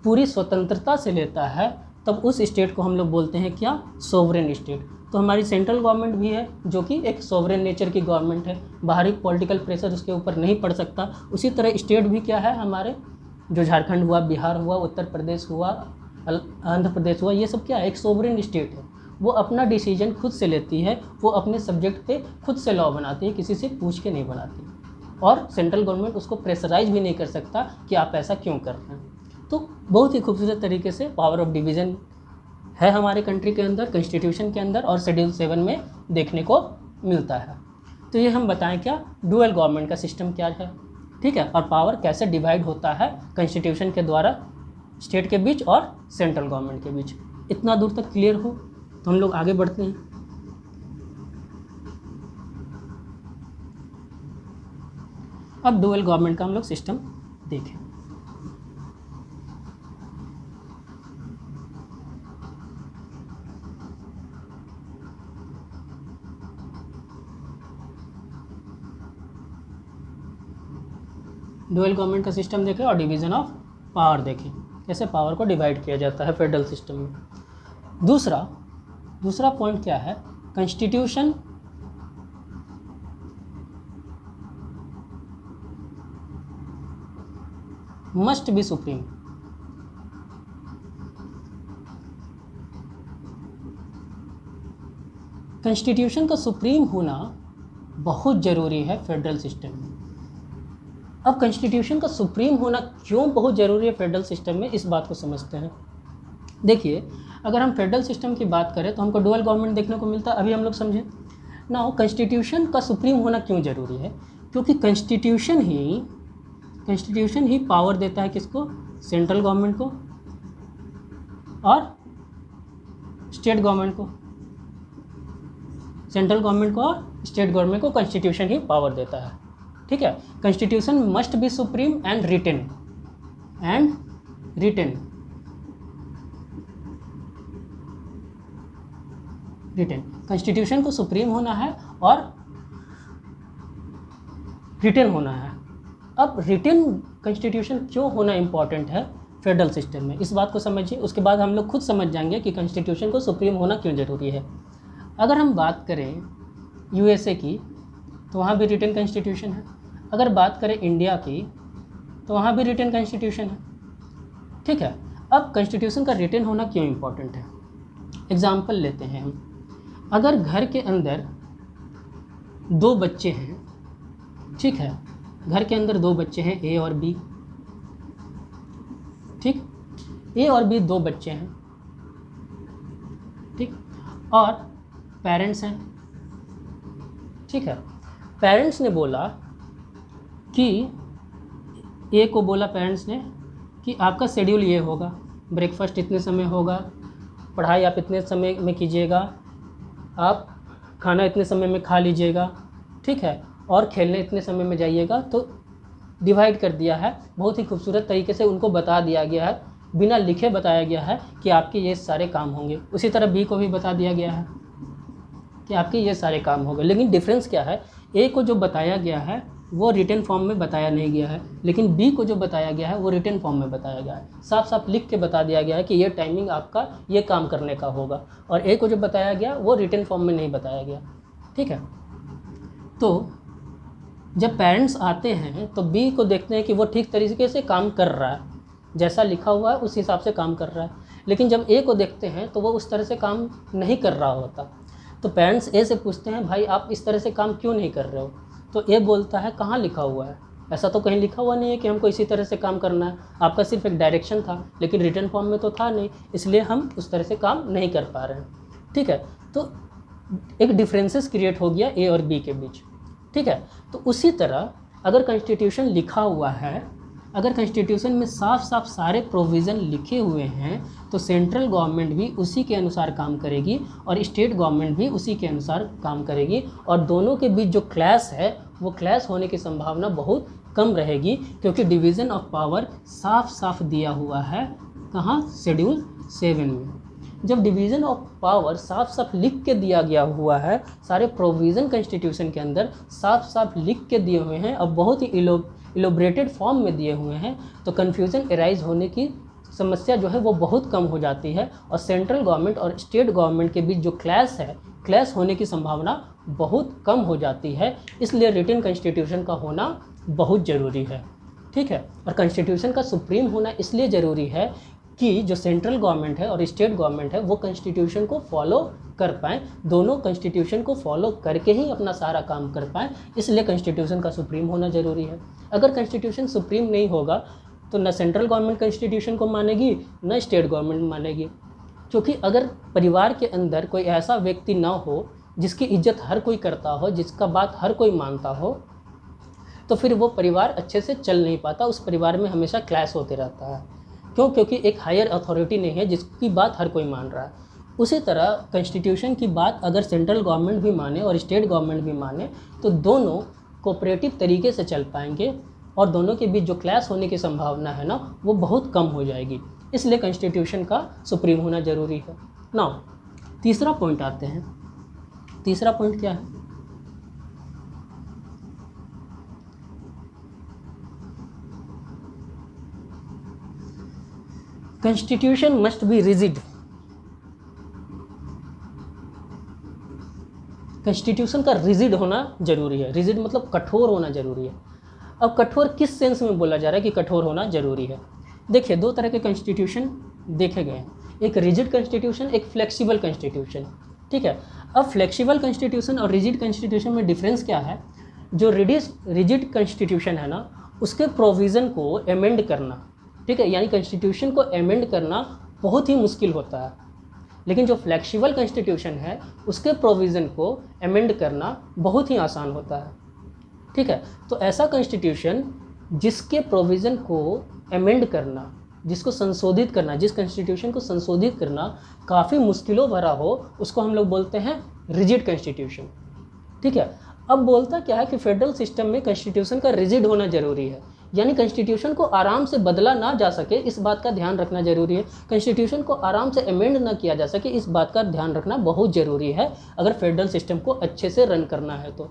पूरी स्वतंत्रता से लेता है तब उस स्टेट को हम लोग बोलते हैं क्या? Sovereign state. तो हमारी सेंट्रल गवर्नमेंट भी है जो कि एक सोवरेन नेचर की गवर्नमेंट है, बाहरी पॉलिटिकल प्रेशर उसके ऊपर नहीं पड़ सकता। उसी तरह स्टेट भी क्या है हमारे, जो झारखंड हुआ, बिहार हुआ, उत्तर प्रदेश हुआ, आंध्र प्रदेश हुआ, ये सब क्या है? एक सोवरेन स्टेट है। वो अपना डिसीजन खुद से लेती है, वो अपने सब्जेक्ट पे खुद से लॉ बनाती है, किसी से पूछ के नहीं बनाती, और सेंट्रल गवर्नमेंट उसको प्रेशराइज भी नहीं कर सकता कि आप ऐसा क्यों कर रहे हैं। तो बहुत ही खूबसूरत तरीके से पावर ऑफ डिवीज़न है हमारे कंट्री के अंदर, कॉन्स्टिट्यूशन के अंदर, और शेड्यूल 7 में देखने को मिलता है। तो ये हम बताएं क्या? डुअल गवर्नमेंट का सिस्टम क्या है, ठीक है, और पावर कैसे डिवाइड होता है कॉन्स्टिट्यूशन के द्वारा स्टेट के बीच और सेंट्रल गवर्नमेंट के बीच। इतना दूर तक क्लियर हो तो हम लोग आगे बढ़ते हैं। अब डुअल गवर्नमेंट का हम लोग सिस्टम देखें। डुअल गवर्नमेंट का सिस्टम देखें और डिवीज़न ऑफ पावर देखें, कैसे पावर को डिवाइड किया जाता है फेडरल सिस्टम में। दूसरा पॉइंट क्या है? Constitution must be supreme. Constitution का सुप्रीम होना बहुत ज़रूरी है फेडरल सिस्टम में। अब कॉन्स्टिट्यूशन का सुप्रीम होना क्यों बहुत ज़रूरी है फेडरल सिस्टम में, इस बात को समझते हैं। देखिए, अगर हम फेडरल सिस्टम की बात करें तो हमको डुअल गवर्नमेंट देखने को मिलता है, अभी हम लोग समझें ना। कॉन्स्टिट्यूशन का सुप्रीम होना क्यों ज़रूरी है? क्योंकि कॉन्स्टिट्यूशन ही पावर देता है किसको? सेंट्रल गवर्नमेंट को और स्टेट गवर्नमेंट को। सेंट्रल गवर्नमेंट को और स्टेट गवर्नमेंट को कॉन्स्टिट्यूशन ही पावर देता है, ठीक है। Constitution must be supreme and written constitution को सुप्रीम होना है और रिटन होना है। अब रिटन कॉन्स्टिट्यूशन क्यों होना इम्पॉर्टेंट है फेडरल सिस्टम में, इस बात को समझिए, उसके बाद हम लोग खुद समझ जाएंगे कि कॉन्स्टिट्यूशन को सुप्रीम होना क्यों ज़रूरी है। अगर हम बात करें यूएसए की तो वहाँ भी रिटन कॉन्स्टिट्यूशन है। अगर बात करें इंडिया की तो वहाँ भी रिटन कॉन्स्टिट्यूशन है। ठीक है, अब कॉन्स्टिट्यूशन का रिटन होना क्यों इम्पोर्टेंट है? एग्जाम्पल लेते हैं हम। अगर घर के अंदर 2 बच्चे हैं, ठीक है, घर के अंदर 2 बच्चे हैं, ए और बी, ठीक, ए और बी 2 बच्चे हैं, ठीक, और पेरेंट्स हैं, ठीक है। पेरेंट्स ने बोला कि ए को बोला पेरेंट्स ने कि आपका शेड्यूल ये होगा, ब्रेकफास्ट इतने समय होगा, पढ़ाई आप इतने समय में कीजिएगा, आप खाना इतने समय में खा लीजिएगा, ठीक है, और खेलने इतने समय में जाइएगा। तो डिवाइड कर दिया है, बहुत ही खूबसूरत तरीके से उनको बता दिया गया है, बिना लिखे बताया गया है कि आपके ये सारे काम होंगे। उसी तरह बी को भी बता दिया गया है कि आपके ये सारे काम होंगे। लेकिन डिफरेंस क्या है, ए को जो बताया गया है वो रिटन फॉर्म में बताया नहीं गया है, लेकिन बी को जो बताया गया है वो रिटन फॉर्म में बताया गया है। साफ साफ लिख के बता दिया गया है कि ये टाइमिंग आपका ये काम करने का होगा, और ए को जो बताया गया वो रिटन फॉर्म में नहीं बताया गया। ठीक है, तो जब पेरेंट्स आते हैं तो बी को देखते हैं कि वो ठीक तरीके से काम कर रहा है, जैसा लिखा हुआ है उस हिसाब से काम कर रहा है। लेकिन जब ए को देखते हैं तो वो उस तरह से काम नहीं कर रहा होता। तो पेरेंट्स ए से पूछते हैं, भाई आप इस तरह से काम क्यों नहीं कर रहे हो? तो ए बोलता है, कहाँ लिखा हुआ है, ऐसा तो कहीं लिखा हुआ नहीं है कि हमको इसी तरह से काम करना है। आपका सिर्फ एक डायरेक्शन था, लेकिन रिटन फॉर्म में तो था नहीं, इसलिए हम उस तरह से काम नहीं कर पा रहे हैं। ठीक है, तो एक डिफरेंसेस क्रिएट हो गया ए और बी के बीच। ठीक है, तो उसी तरह अगर कॉन्स्टिट्यूशन लिखा हुआ है, अगर कॉन्स्टिट्यूशन में साफ साफ सारे प्रोविज़न लिखे हुए हैं, तो सेंट्रल गवर्नमेंट भी उसी के अनुसार काम करेगी और स्टेट गवर्नमेंट भी उसी के अनुसार काम करेगी, और दोनों के बीच जो क्लैश है वो क्लैश होने की संभावना बहुत कम रहेगी, क्योंकि डिवीज़न ऑफ पावर साफ साफ दिया हुआ है। कहाँ? शेड्यूल 7 में। जब डिवीज़न ऑफ पावर साफ साफ लिख के दिया गया हुआ है, सारे प्रोविज़न कॉन्स्टिट्यूशन के अंदर साफ साफ लिख के दिए हुए हैं, अब बहुत ही इलोबरेटेड फॉर्म में दिए हुए हैं, तो कन्फ्यूज़न एराइज होने की समस्या जो है वो बहुत कम हो जाती है, और सेंट्रल गवर्नमेंट और स्टेट गवर्नमेंट के बीच जो क्लैश है, क्लैश होने की संभावना बहुत कम हो जाती है। इसलिए रिटन कॉन्स्टिट्यूशन का होना बहुत ज़रूरी है। ठीक है, और कॉन्स्टिट्यूशन का सुप्रीम होना इसलिए ज़रूरी है कि जो सेंट्रल गवर्नमेंट है और स्टेट गवर्नमेंट है वो कॉन्स्टिट्यूशन को फॉलो कर पाएँ, दोनों कॉन्स्टिट्यूशन को फॉलो करके ही अपना सारा काम कर पाएँ, इसलिए कॉन्स्टिट्यूशन का सुप्रीम होना ज़रूरी है। अगर कॉन्स्टिट्यूशन सुप्रीम नहीं होगा तो न सेंट्रल गवर्नमेंट कॉन्स्टिट्यूशन को मानेगी, न स्टेट गवर्नमेंट मानेगी। क्योंकि अगर परिवार के अंदर कोई ऐसा व्यक्ति ना हो जिसकी इज्जत हर कोई करता हो, जिसका बात हर कोई मानता हो, तो फिर वो परिवार अच्छे से चल नहीं पाता, उस परिवार में हमेशा क्लैश होते रहता है। क्यों? क्योंकि एक हायर अथॉरिटी नहीं है जिसकी बात हर कोई मान रहा है। उसी तरह कॉन्स्टिट्यूशन की बात अगर सेंट्रल गवर्नमेंट भी माने और स्टेट गवर्नमेंट भी माने, तो दोनों कोऑपरेटिव तरीके से चल पाएंगे, और दोनों के बीच जो क्लैश होने की संभावना है ना, वो बहुत कम हो जाएगी। इसलिए कॉन्स्टिट्यूशन का सुप्रीम होना ज़रूरी है। नाउ तीसरा पॉइंट आते हैं। तीसरा पॉइंट क्या है? Constitution must B rigid. Constitution का रिजिड होना जरूरी है। रिजिड मतलब कठोर होना जरूरी है। अब कठोर किस सेंस में बोला जा रहा है कि कठोर होना जरूरी है? देखिए, 2 तरह के कॉन्स्टिट्यूशन देखे गए हैं, एक रिजिड कॉन्स्टिट्यूशन, एक फ्लेक्सिबल कॉन्स्टिट्यूशन। ठीक है, अब फ्लेक्सिबल कॉन्स्टिट्यूशन और रिजिड कॉन्स्टिट्यूशन में डिफरेंस क्या है? जो रिजिड कॉन्स्टिट्यूशन है ना, उसके प्रोविज़न को अमेंड करना, ठीक है, यानी कॉन्स्टिट्यूशन को अमेंड करना बहुत ही मुश्किल होता है। लेकिन जो फ्लेक्सिबल कॉन्स्टिट्यूशन है उसके प्रोविज़न को अमेंड करना बहुत ही आसान होता है। ठीक है, तो ऐसा कॉन्स्टिट्यूशन जिसके प्रोविज़न को अमेंड करना, जिसको संशोधित करना, जिस कॉन्स्टिट्यूशन को संशोधित करना काफ़ी मुश्किलों भरा हो, उसको हम लोग बोलते हैं रिजिड कॉन्स्टिट्यूशन। ठीक है, अब बोलता क्या है कि फेडरल सिस्टम में कॉन्स्टिट्यूशन का रिजिड होना ज़रूरी है, यानी कॉन्स्टिट्यूशन को आराम से बदला ना जा सके, इस बात का ध्यान रखना जरूरी है। कॉन्स्टिट्यूशन को आराम से अमेंड ना किया जा सके, इस बात का ध्यान रखना बहुत ज़रूरी है अगर फेडरल सिस्टम को अच्छे से रन करना है तो।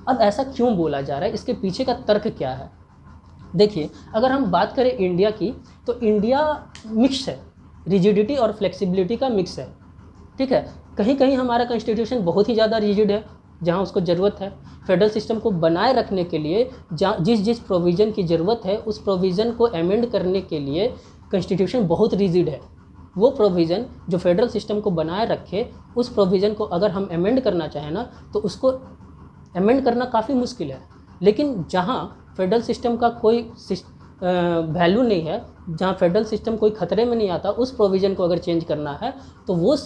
अब ऐसा क्यों बोला जा रहा है, इसके पीछे का तर्क क्या है? देखिए, अगर हम बात करें इंडिया की, तो इंडिया मिक्स है, रिजिडिटी और फ्लेक्सिबिलिटी का मिक्स है। ठीक है, कहीं कहीं हमारा कॉन्स्टिट्यूशन बहुत ही ज़्यादा रिजिड है, जहाँ उसको ज़रूरत है। फेडरल सिस्टम को बनाए रखने के लिए जिस जिस प्रोविज़न की ज़रूरत है उस प्रोविज़न को अमेंड करने के लिए कॉन्स्टिट्यूशन बहुत रिजिड है। वो प्रोविज़न जो फेडरल सिस्टम को बनाए रखे, उस प्रोविज़न को अगर हम अमेंड करना चाहें ना तो उसको अमेंड करना काफ़ी मुश्किल है। लेकिन जहाँ फेडरल सिस्टम का कोई वैल्यू नहीं है, जहाँ फेडरल सिस्टम कोई खतरे में नहीं आता, उस प्रोविज़न को अगर चेंज करना है तो वो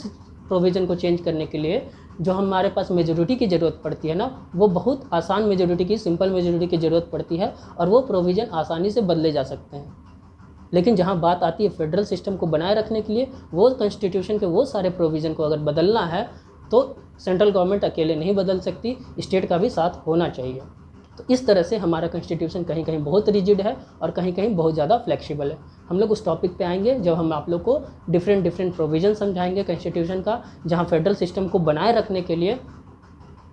प्रोविज़न को चेंज करने के लिए जो हमारे पास मेजॉरिटी की ज़रूरत पड़ती है ना, वो बहुत आसान मेजॉरिटी की, सिंपल मेजॉरिटी की ज़रूरत पड़ती है और वो प्रोविज़न आसानी से बदले जा सकते हैं। लेकिन जहाँ बात आती है फेडरल सिस्टम को बनाए रखने के लिए, वो कॉन्स्टिट्यूशन के वो सारे प्रोविज़न को अगर बदलना है तो सेंट्रल गवर्नमेंट अकेले नहीं बदल सकती, स्टेट का भी साथ होना चाहिए। तो इस तरह से हमारा कॉन्स्टिट्यूशन कहीं कहीं बहुत रिजिड है और कहीं कहीं बहुत ज़्यादा फ्लेक्सिबल है। हम लोग उस टॉपिक पे आएंगे जब हम आप लोग को डिफरेंट प्रोविज़न समझाएंगे कॉन्स्टिट्यूशन का, जहाँ फेडरल सिस्टम को बनाए रखने के लिए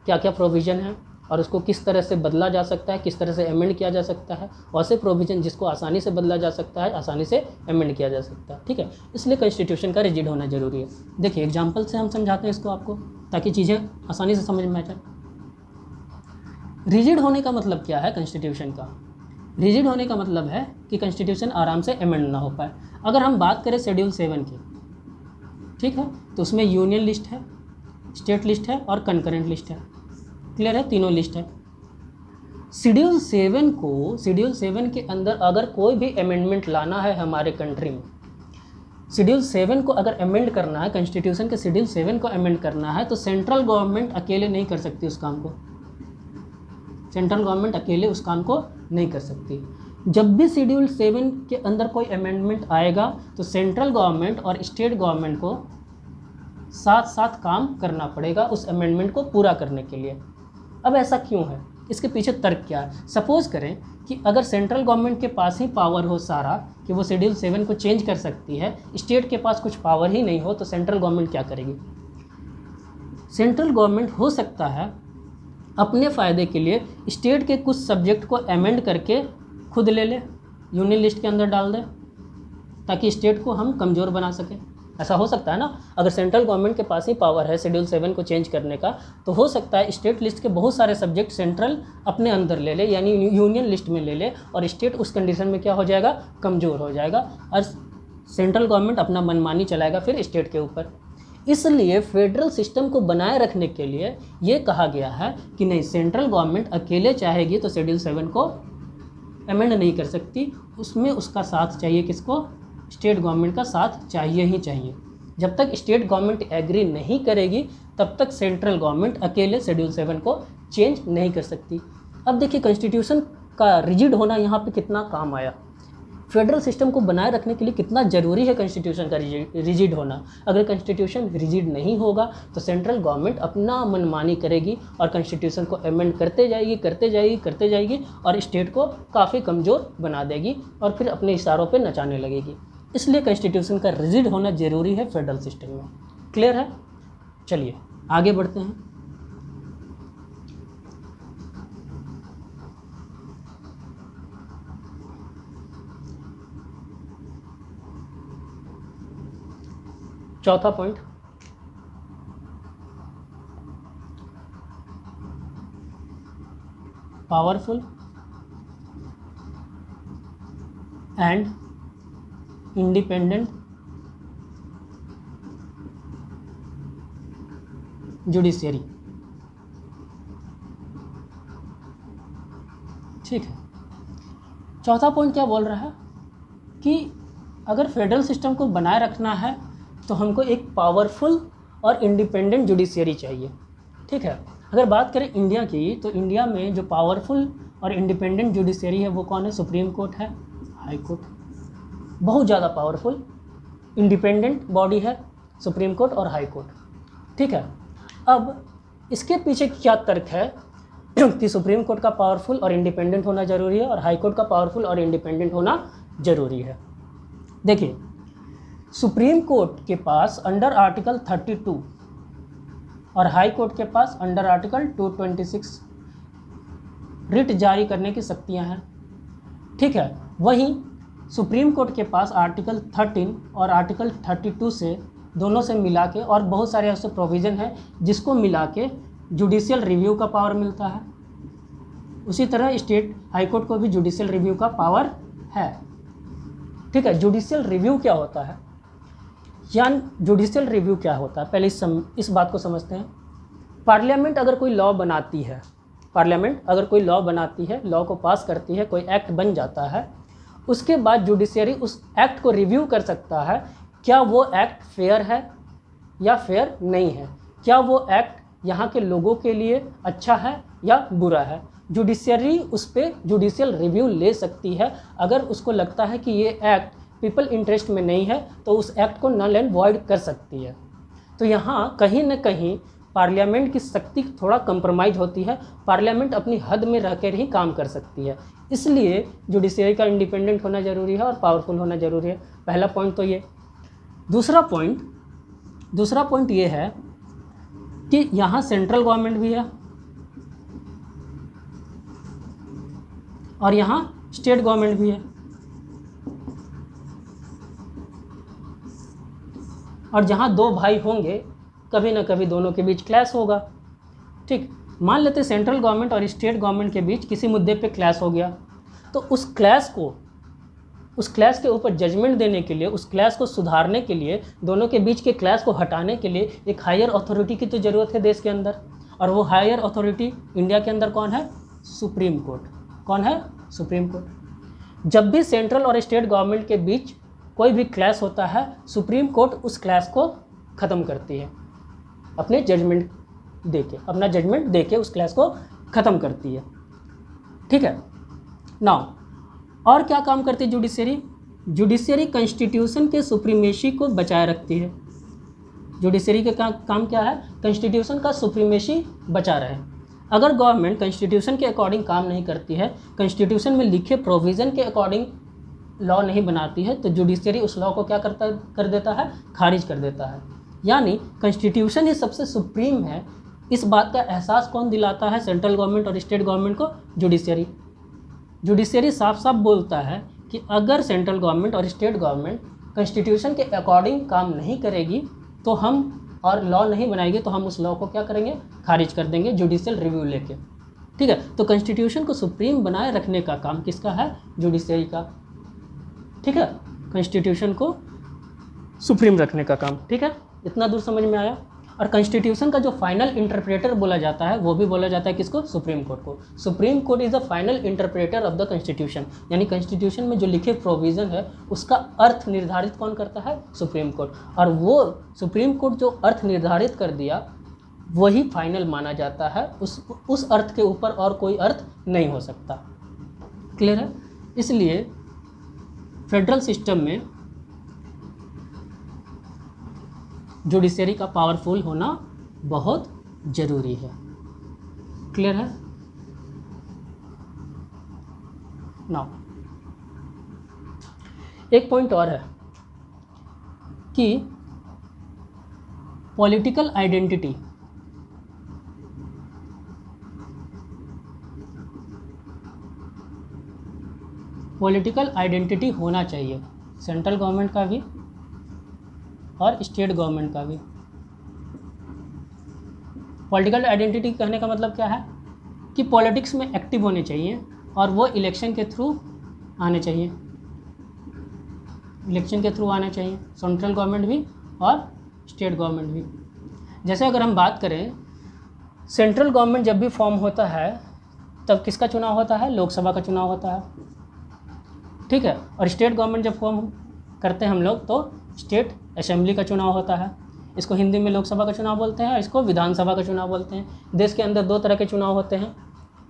क्या क्या प्रोविज़न है और उसको किस तरह से बदला जा सकता है, किस तरह से अमेंड किया जा सकता है। वैसे प्रोविज़न जिसको आसानी से बदला जा सकता है, आसानी से अमेंड किया जा सकता है। ठीक है, इसलिए कॉन्स्टिट्यूशन का रिजिड होना ज़रूरी है। देखिए एग्जाम्पल से हम समझाते हैं इसको आपको, ताकि चीज़ें आसानी से समझ में आ जाए। रिजिड होने का मतलब क्या है कॉन्स्टिट्यूशन का? रिजिड होने का मतलब है कि कॉन्स्टिट्यूशन आराम से अमेंड ना हो पाए। अगर हम बात करें शेड्यूल 7 की, ठीक है, तो उसमें यूनियन लिस्ट है, स्टेट लिस्ट है और कंकरेंट लिस्ट है। क्लियर है, तीनों लिस्ट है। शेड्यूल 7 के अंदर अगर कोई भी अमेंडमेंट लाना है हमारे कंट्री में, शेड्यूल 7 को अगर अमेंड करना है, कॉन्स्टिट्यूशन के शेड्यूल 7 को अमेंड करना है, तो सेंट्रल गवर्नमेंट अकेले नहीं कर सकती उस काम को। सेंट्रल गवर्नमेंट अकेले उस काम को नहीं कर सकती। जब भी शेड्यूल 7 के अंदर कोई अमेंडमेंट आएगा तो सेंट्रल गवर्नमेंट और स्टेट गवर्नमेंट को साथ साथ काम करना पड़ेगा उस अमेंडमेंट को पूरा करने के लिए। अब ऐसा क्यों है, इसके पीछे तर्क क्या है? सपोज़ करें कि अगर सेंट्रल गवर्नमेंट के पास ही पावर हो सारा कि वो शेड्यूल 7 को चेंज कर सकती है, स्टेट के पास कुछ पावर ही नहीं हो, तो सेंट्रल गवर्नमेंट क्या करेगी? सेंट्रल गवर्नमेंट हो सकता है अपने फ़ायदे के लिए स्टेट के कुछ सब्जेक्ट को अमेंड करके खुद ले ले, यूनियन लिस्ट के अंदर डाल दे, ताकि स्टेट को हम कमज़ोर बना सकें। ऐसा हो सकता है ना? अगर सेंट्रल गवर्नमेंट के पास ही पावर है शेड्यूल 7 को चेंज करने का, तो हो सकता है स्टेट लिस्ट के बहुत सारे सब्जेक्ट सेंट्रल अपने अंदर ले ले, यानी यूनियन लिस्ट में ले ले, और स्टेट उस कंडीशन में क्या हो जाएगा? कमज़ोर हो जाएगा, और सेंट्रल गवर्नमेंट अपना मनमानी चलाएगा फिर स्टेट के ऊपर। इसलिए फेडरल सिस्टम को बनाए रखने के लिए ये कहा गया है कि नहीं, सेंट्रल गवर्नमेंट अकेले चाहेगी तो शेड्यूल 7 को अमेंड नहीं कर सकती, उसमें उसका साथ चाहिए। किसको? स्टेट गवर्नमेंट का साथ चाहिए ही चाहिए। जब तक स्टेट गवर्नमेंट एग्री नहीं करेगी तब तक सेंट्रल गवर्नमेंट अकेले शेड्यूल 7 को चेंज नहीं कर सकती। अब देखिए कॉन्स्टिट्यूशन का रिजिड होना यहाँ पे कितना काम आया, फेडरल सिस्टम को बनाए रखने के लिए कितना ज़रूरी है कॉन्स्टिट्यूशन का रिजिड होना। अगर कॉन्स्टिट्यूशन रिजिड नहीं होगा तो सेंट्रल गवर्नमेंट अपना मनमानी करेगी और कॉन्स्टिट्यूशन को अमेंड करते जाएगी और स्टेट को काफ़ी कमज़ोर बना देगी और फिर अपने इशारों पे नचाने लगेगी। इसलिए कॉन्स्टिट्यूशन का रिजिड होना ज़रूरी है फेडरल सिस्टम में। क्लियर है? चलिए आगे बढ़ते हैं। चौथा point, powerful and independent judiciary. ठीक है, चौथा पॉइंट क्या बोल रहा है कि अगर फेडरल सिस्टम को बनाए रखना है तो हमको एक पावरफुल और इंडिपेंडेंट जुडिशरी चाहिए। ठीक है, अगर बात करें इंडिया की, तो इंडिया में जो पावरफुल और इंडिपेंडेंट जुडिशरी है वो कौन है? सुप्रीम कोर्ट है, हाई कोर्ट। बहुत ज़्यादा पावरफुल इंडिपेंडेंट बॉडी है सुप्रीम कोर्ट और हाई कोर्ट। ठीक है, अब इसके पीछे क्या तर्क है कि सुप्रीम कोर्ट का पावरफुल और इंडिपेंडेंट होना ज़रूरी है और हाई कोर्ट का पावरफुल और इंडिपेंडेंट होना ज़रूरी है। देखिए, सुप्रीम कोर्ट के पास अंडर आर्टिकल 32 और हाई कोर्ट के पास अंडर आर्टिकल 226 रिट जारी करने की शक्तियां हैं। ठीक है, वहीं सुप्रीम कोर्ट के पास आर्टिकल 13 और आर्टिकल 32 से दोनों से मिला के और बहुत सारे ऐसे प्रोविज़न हैं जिसको मिला के जुडिशियल रिव्यू का पावर मिलता है। उसी तरह स्टेट हाईकोर्ट को भी जुडिशियल रिव्यू का पावर है। ठीक है, जुडिशियल रिव्यू क्या होता है, जुडिशियल रिव्यू क्या होता है, पहले इस बात को समझते हैं। पार्लियामेंट अगर कोई लॉ बनाती है, लॉ को पास करती है, कोई एक्ट बन जाता है, उसके बाद जुडिशियरी उस एक्ट को रिव्यू कर सकता है, क्या वो एक्ट फेयर है या फेयर नहीं है, क्या वो एक्ट यहाँ के लोगों के लिए अच्छा है या बुरा है। जुडिशियरी उस पर जुडिशियल रिव्यू ले सकती है। अगर उसको लगता है कि ये एक्ट पीपल इंटरेस्ट में नहीं है तो उस एक्ट को नल एंड वॉइड कर सकती है। तो यहाँ कहीं ना कहीं पार्लियामेंट की शक्ति थोड़ा कंप्रोमाइज़ होती है, पार्लियामेंट अपनी हद में रहकर ही काम कर सकती है। इसलिए जुडिशियरी का इंडिपेंडेंट होना ज़रूरी है और पावरफुल होना ज़रूरी है। पहला पॉइंट तो ये। दूसरा पॉइंट ये है कि यहाँ सेंट्रल गवर्नमेंट भी है और यहाँ स्टेट गवर्नमेंट भी है, और जहाँ दो भाई होंगे कभी ना कभी दोनों के बीच क्लैश होगा। ठीक, मान लेते सेंट्रल गवर्नमेंट और स्टेट गवर्नमेंट के बीच किसी मुद्दे पे क्लैश हो गया, तो उस क्लैश के ऊपर जजमेंट देने के लिए, उस क्लैश को सुधारने के लिए, दोनों के बीच के क्लैश को हटाने के लिए एक हायर अथॉरिटी की तो ज़रूरत है देश के अंदर। और वो हायर अथॉरिटी इंडिया के अंदर कौन है? Supreme court. कौन है? Supreme court. जब भी सेंट्रल और स्टेट गवर्नमेंट के बीच कोई भी क्लैश होता है, सुप्रीम कोर्ट उस क्लैश को ख़त्म करती है, अपना जजमेंट देके उस क्लैश को ख़त्म करती है। ठीक है। नाउ और क्या काम करती है जुडिशियरी? कॉन्स्टिट्यूशन के सुप्रीमेसी को बचाए रखती है। जुडिशियरी का काम क्या है? कॉन्स्टिट्यूशन का सुप्रीमेसी बचा रहे। अगर गवर्नमेंट कॉन्स्टिट्यूशन के अकॉर्डिंग काम नहीं करती है, कॉन्स्टिट्यूशन में लिखे प्रोविज़न के अकॉर्डिंग लॉ नहीं बनाती है, तो जुडिशियरी उस लॉ को क्या कर देता है? खारिज कर देता है। यानी कॉन्स्टिट्यूशन ही सबसे सुप्रीम है। इस बात का एहसास कौन दिलाता है सेंट्रल गवर्नमेंट और स्टेट गवर्नमेंट को? जुडिशियरी साफ साफ बोलता है कि अगर सेंट्रल गवर्नमेंट और स्टेट गवर्नमेंट कॉन्स्टिट्यूशन के अकॉर्डिंग काम नहीं करेगी तो हम और लॉ नहीं बनाएगी तो हम उस लॉ को क्या करेंगे? खारिज कर देंगे जुडिशियल रिव्यू लेके। ठीक है, तो कॉन्स्टिट्यूशन को सुप्रीम बनाए रखने का काम किसका है? जुडिशियरी का। ठीक है, कॉन्स्टिट्यूशन को सुप्रीम रखने का काम। ठीक है, इतना दूर समझ में आया। और कॉन्स्टिट्यूशन का जो फाइनल इंटरप्रेटर बोला जाता है वो भी बोला जाता है किसको? सुप्रीम कोर्ट को। Supreme court is the final interpreter of the constitution. यानी कॉन्स्टिट्यूशन में जो लिखे प्रोविज़न है उसका अर्थ निर्धारित कौन करता है? Supreme court. और वो सुप्रीम कोर्ट जो अर्थ निर्धारित कर दिया वही फाइनल माना जाता है। उस अर्थ के ऊपर और कोई अर्थ नहीं हो सकता। क्लियर है? इसलिए फेडरल सिस्टम में जुडिशियरी का पावरफुल होना बहुत ज़रूरी है। क्लियर है? नाउ एक पॉइंट और है कि पॉलिटिकल आइडेंटिटी होना चाहिए सेंट्रल गवर्नमेंट का भी और स्टेट गवर्नमेंट का भी। पॉलिटिकल आइडेंटिटी कहने का मतलब क्या है कि पॉलिटिक्स में एक्टिव होने चाहिए और वो इलेक्शन के थ्रू आने चाहिए। सेंट्रल गवर्नमेंट भी और स्टेट गवर्नमेंट भी। जैसे अगर हम बात करें, सेंट्रल गवर्नमेंट जब भी फॉर्म होता है तब किसका चुनाव होता है? लोकसभा का चुनाव होता है। ठीक है, और स्टेट गवर्नमेंट जब फॉर्म करते हैं हम लोग तो स्टेट असेंबली का चुनाव होता है। इसको हिंदी में लोकसभा का चुनाव बोलते हैं और इसको विधानसभा का चुनाव बोलते हैं। देश के अंदर दो तरह के चुनाव होते हैं,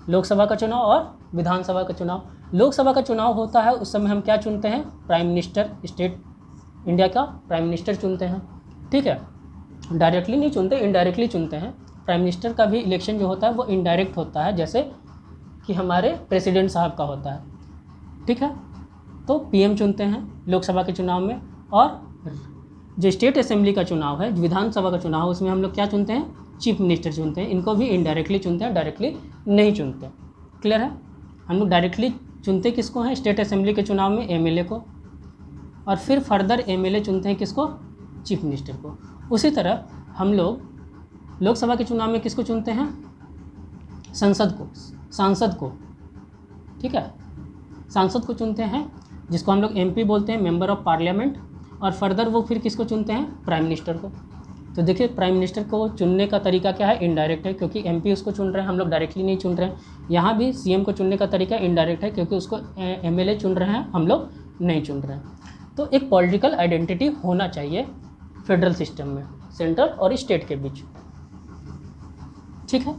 लोकसभा का चुनाव और विधानसभा का चुनाव। लोकसभा का चुनाव होता है उस समय हम क्या चुनते हैं? प्राइम मिनिस्टर, स्टेट इंडिया का प्राइम मिनिस्टर चुनते हैं। ठीक है, डायरेक्टली नहीं चुनते, इनडायरेक्टली चुनते हैं। प्राइम मिनिस्टर का भी इलेक्शन जो होता है वो इनडायरेक्ट होता है, जैसे कि हमारे प्रेसिडेंट साहब का होता है। ठीक है, तो पीएम चुनते हैं लोकसभा के चुनाव में। और जो स्टेट असेंबली का चुनाव है, विधानसभा का चुनाव, उसमें हम लोग क्या चुनते हैं? चीफ मिनिस्टर चुनते हैं। इनको भी इनडायरेक्टली चुनते हैं, डायरेक्टली नहीं चुनते। क्लियर है? हम लोग डायरेक्टली चुनते किसको हैं? स्टेट असेंबली के चुनाव में एमएलए को, और फिर फर्दर एमएलए चुनते हैं किसको? चीफ मिनिस्टर को। उसी तरह हम लोग लोकसभा के चुनाव में किसको चुनते हैं? सांसद को, ठीक है, सांसद को चुनते हैं, जिसको हम लोग MP बोलते हैं, मेंबर ऑफ पार्लियामेंट। और फर्दर वो फिर किसको चुनते हैं? प्राइम मिनिस्टर को। तो देखिए प्राइम मिनिस्टर को चुनने का तरीका क्या है? इनडायरेक्ट है, क्योंकि MP उसको चुन रहे हैं, हम लोग डायरेक्टली नहीं चुन रहे हैं। यहाँ भी CM को चुनने का तरीका इनडायरेक्ट है, क्योंकि उसको MLA चुन रहे हैं, हम लोग नहीं चुन रहे हैं। तो एक पॉलिटिकल आइडेंटिटी होना चाहिए फेडरल सिस्टम में, सेंट्रल और स्टेट के बीच, ठीक है।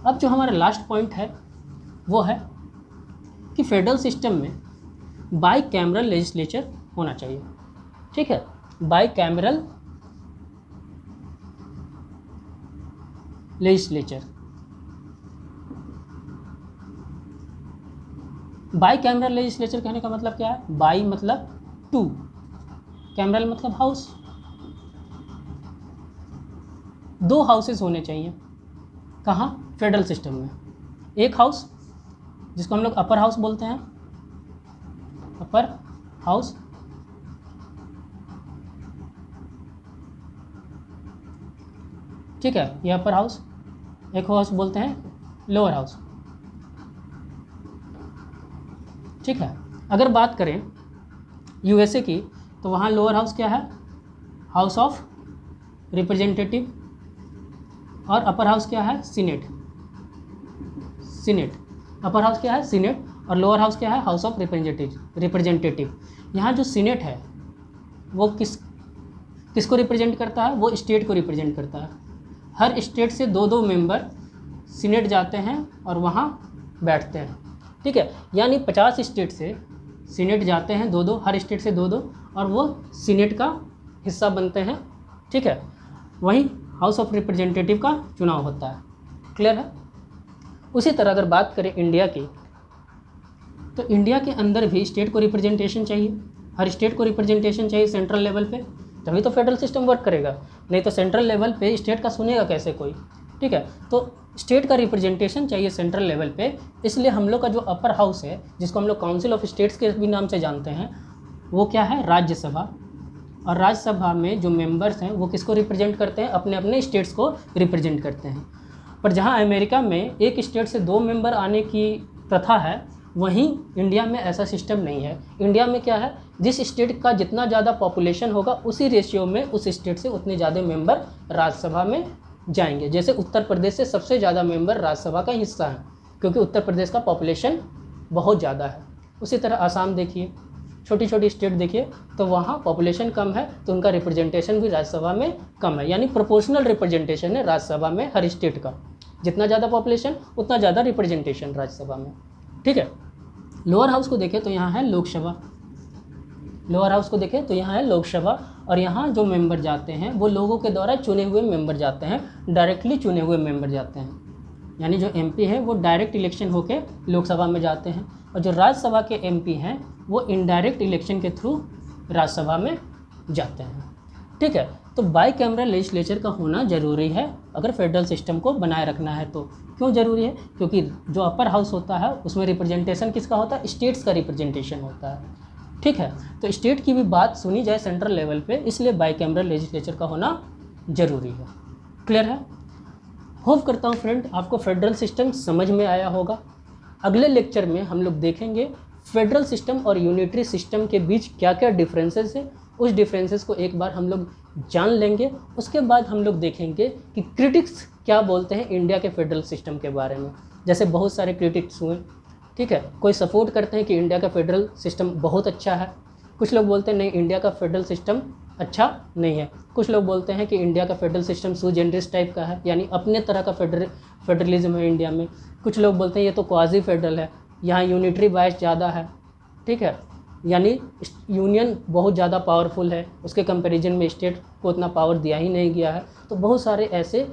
अब जो हमारा लास्ट पॉइंट है वो है कि फेडरल सिस्टम में बाई कैमरल लेजिस्लेचर होना चाहिए, ठीक है। By cameral legislature, by cameral legislature कहने का मतलब क्या है? बाई मतलब 2, कैमरल मतलब हाउस। 2 हाउसेस होने चाहिए। कहाँ? फेडरल सिस्टम में। एक हाउस जिसको हम लोग अपर हाउस बोलते हैं, अपर हाउस, ठीक है, ये अपर हाउस। एक हाउस बोलते हैं लोअर हाउस, ठीक है। अगर बात करें USA की, तो वहाँ लोअर हाउस क्या है? House of representative. और अपर हाउस क्या है? सीनेट। अपर हाउस क्या है? सीनेट। और लोअर हाउस क्या है? House of representative. यहाँ जो सीनेट है वो किसको रिप्रेजेंट करता है? वो स्टेट को रिप्रेजेंट करता है। हर स्टेट से 2-2 मेंबर सीनेट जाते हैं और वहाँ बैठते हैं, ठीक है। यानी 50 स्टेट से सीनेट जाते हैं 2-2, हर स्टेट से 2-2, और वो सीनेट का हिस्सा बनते हैं, ठीक है। वहीं हाउस ऑफ रिप्रेजेंटेटिव का चुनाव होता है। क्लियर है? उसी तरह अगर बात करें इंडिया की, तो इंडिया के अंदर भी स्टेट को रिप्रेजेंटेशन चाहिए। हर स्टेट को रिप्रेजेंटेशन चाहिए सेंट्रल लेवल पे, तभी तो फेडरल सिस्टम वर्क करेगा। नहीं तो सेंट्रल लेवल पे स्टेट का सुनेगा कैसे कोई, ठीक है। तो स्टेट का रिप्रेजेंटेशन चाहिए सेंट्रल लेवल पे। इसलिए हम लोग का जो अपर हाउस है, जिसको हम लोग काउंसिल ऑफ स्टेट्स के भी नाम से जानते हैं, वो क्या है? राज्यसभा। और राज्यसभा में जो मेंबर्स हैं वो किसको रिप्रेजेंट करते हैं? अपने अपने स्टेट्स को रिप्रेजेंट करते हैं। पर जहाँ अमेरिका में एक स्टेट से 2 मेंबर आने की प्रथा है, वहीं इंडिया में ऐसा सिस्टम नहीं है। इंडिया में क्या है? जिस स्टेट का जितना ज़्यादा पॉपुलेशन होगा उसी रेशियो में उस स्टेट से उतने ज़्यादा मेंबर राज्यसभा में जाएंगे। जैसे उत्तर प्रदेश से सबसे ज़्यादा मेंबर राज्यसभा का हिस्सा है, क्योंकि उत्तर प्रदेश का पॉपुलेशन बहुत ज़्यादा है। उसी तरह आसाम देखिए, छोटी छोटी स्टेट देखिए, तो वहाँ पॉपुलेशन कम है, तो उनका रिप्रेजेंटेशन भी राज्यसभा में कम है। यानी प्रोपोर्शनल रिप्रेजेंटेशन है राज्यसभा में हर स्टेट का। जितना ज़्यादा पॉपुलेशन उतना ज़्यादा रिप्रेजेंटेशन राज्यसभा में, ठीक है। लोअर हाउस को देखें तो यहाँ है लोकसभा। लोअर हाउस को देखें तो यहाँ है लोकसभा, और यहाँ जो मेंबर जाते हैं वो लोगों के द्वारा चुने हुए मेंबर जाते हैं, डायरेक्टली चुने हुए मेंबर जाते हैं। यानी जो MP है वो डायरेक्ट इलेक्शन होके लोकसभा में जाते हैं, और जो राज्यसभा के MP हैं वो इनडायरेक्ट इलेक्शन के थ्रू राज्यसभा में जाते हैं, ठीक है। तो बाई कैमरल लेजिस्लेचर का होना ज़रूरी है अगर फेडरल सिस्टम को बनाए रखना है तो। क्यों ज़रूरी है? क्योंकि जो अपर हाउस होता है उसमें रिप्रेजेंटेशन किसका होता है? स्टेट्स का रिप्रेजेंटेशन होता है, ठीक है। तो स्टेट की भी बात सुनी जाए सेंट्रल लेवल पे, इसलिए बाई कैमरल लेजिस्लेचर का होना ज़रूरी है। क्लियर है? होप करता हूँ फ्रेंड आपको फेडरल सिस्टम समझ में आया होगा। अगले लेक्चर में हम लोग देखेंगे फेडरल सिस्टम और यूनिटरी सिस्टम के बीच क्या क्या डिफरेंसेस है। उस डिफरेंसेस को एक बार हम लोग जान लेंगे। उसके बाद हम लोग देखेंगे कि क्रिटिक्स क्या बोलते हैं इंडिया के फेडरल सिस्टम के बारे में। जैसे बहुत सारे क्रिटिक्स हुए, ठीक है। कोई सपोर्ट करते हैं कि इंडिया का फेडरल सिस्टम बहुत अच्छा है, कुछ लोग बोलते हैं नहीं इंडिया का फेडरल सिस्टम अच्छा नहीं है, कुछ लोग बोलते हैं कि इंडिया का फेडरल सिस्टम सू जेनरिस टाइप का है, यानी अपने तरह का फेडरलिज्म है इंडिया में। कुछ लोग बोलते हैं ये तो क्वाजी फेडरल है, यहाँ यूनिटरी बायस ज़्यादा है, ठीक है, यानी यूनियन बहुत ज़्यादा पावरफुल है, उसके कंपैरिजन में स्टेट को उतना पावर दिया ही नहीं गया है। तो बहुत सारे ऐसे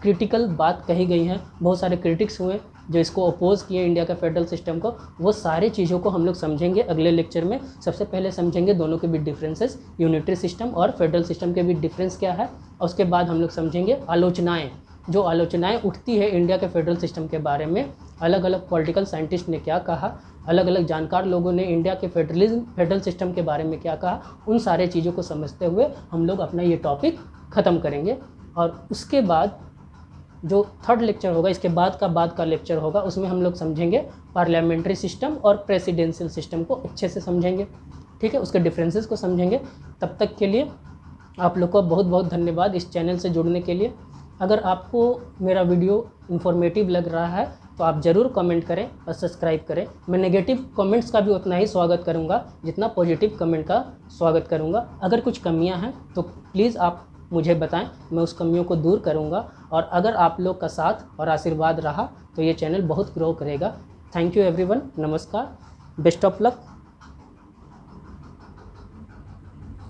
क्रिटिकल बात कही गई हैं, बहुत सारे क्रिटिक्स हुए जो इसको अपोज़ किए इंडिया का फेडरल सिस्टम को। वो सारी चीज़ों को हम लोग समझेंगे अगले लेक्चर में। सबसे पहले समझेंगे दोनों के बीच डिफरेंसेस, यूनिटरी सिस्टम और फेडरल सिस्टम के बीच डिफरेंस क्या है, और उसके बाद हम लोग समझेंगे आलोचनाएँ, जो आलोचनाएँ उठती है इंडिया के फेडरल सिस्टम के बारे में। अलग अलग पॉलिटिकल साइंटिस्ट ने क्या कहा, अलग अलग जानकार लोगों ने इंडिया के फेडरल सिस्टम के बारे में क्या कहा, उन सारे चीज़ों को समझते हुए हम लोग अपना ये टॉपिक ख़त्म करेंगे। और उसके बाद जो थर्ड लेक्चर होगा, इसके बाद का लेक्चर होगा, उसमें हम लोग समझेंगे पार्लियामेंट्री सिस्टम और प्रेसिडेंशियल सिस्टम को अच्छे से समझेंगे। ठीक है, उसके डिफरेंसेस को समझेंगे। तब तक के लिए आप लोग को बहुत बहुत धन्यवाद इस चैनल से जुड़ने के लिए। अगर आपको मेरा वीडियो इन्फॉर्मेटिव लग रहा है तो आप ज़रूर कमेंट करें और सब्सक्राइब करें। मैं नेगेटिव कमेंट्स का भी उतना ही स्वागत करूंगा जितना पॉजिटिव कमेंट का स्वागत करूंगा। अगर कुछ कमियां हैं तो प्लीज़ आप मुझे बताएं, मैं उस कमियों को दूर करूंगा। और अगर आप लोग का साथ और आशीर्वाद रहा तो ये चैनल बहुत ग्रो करेगा। थैंक यू एवरीवन, नमस्कार, बेस्ट ऑफ लक।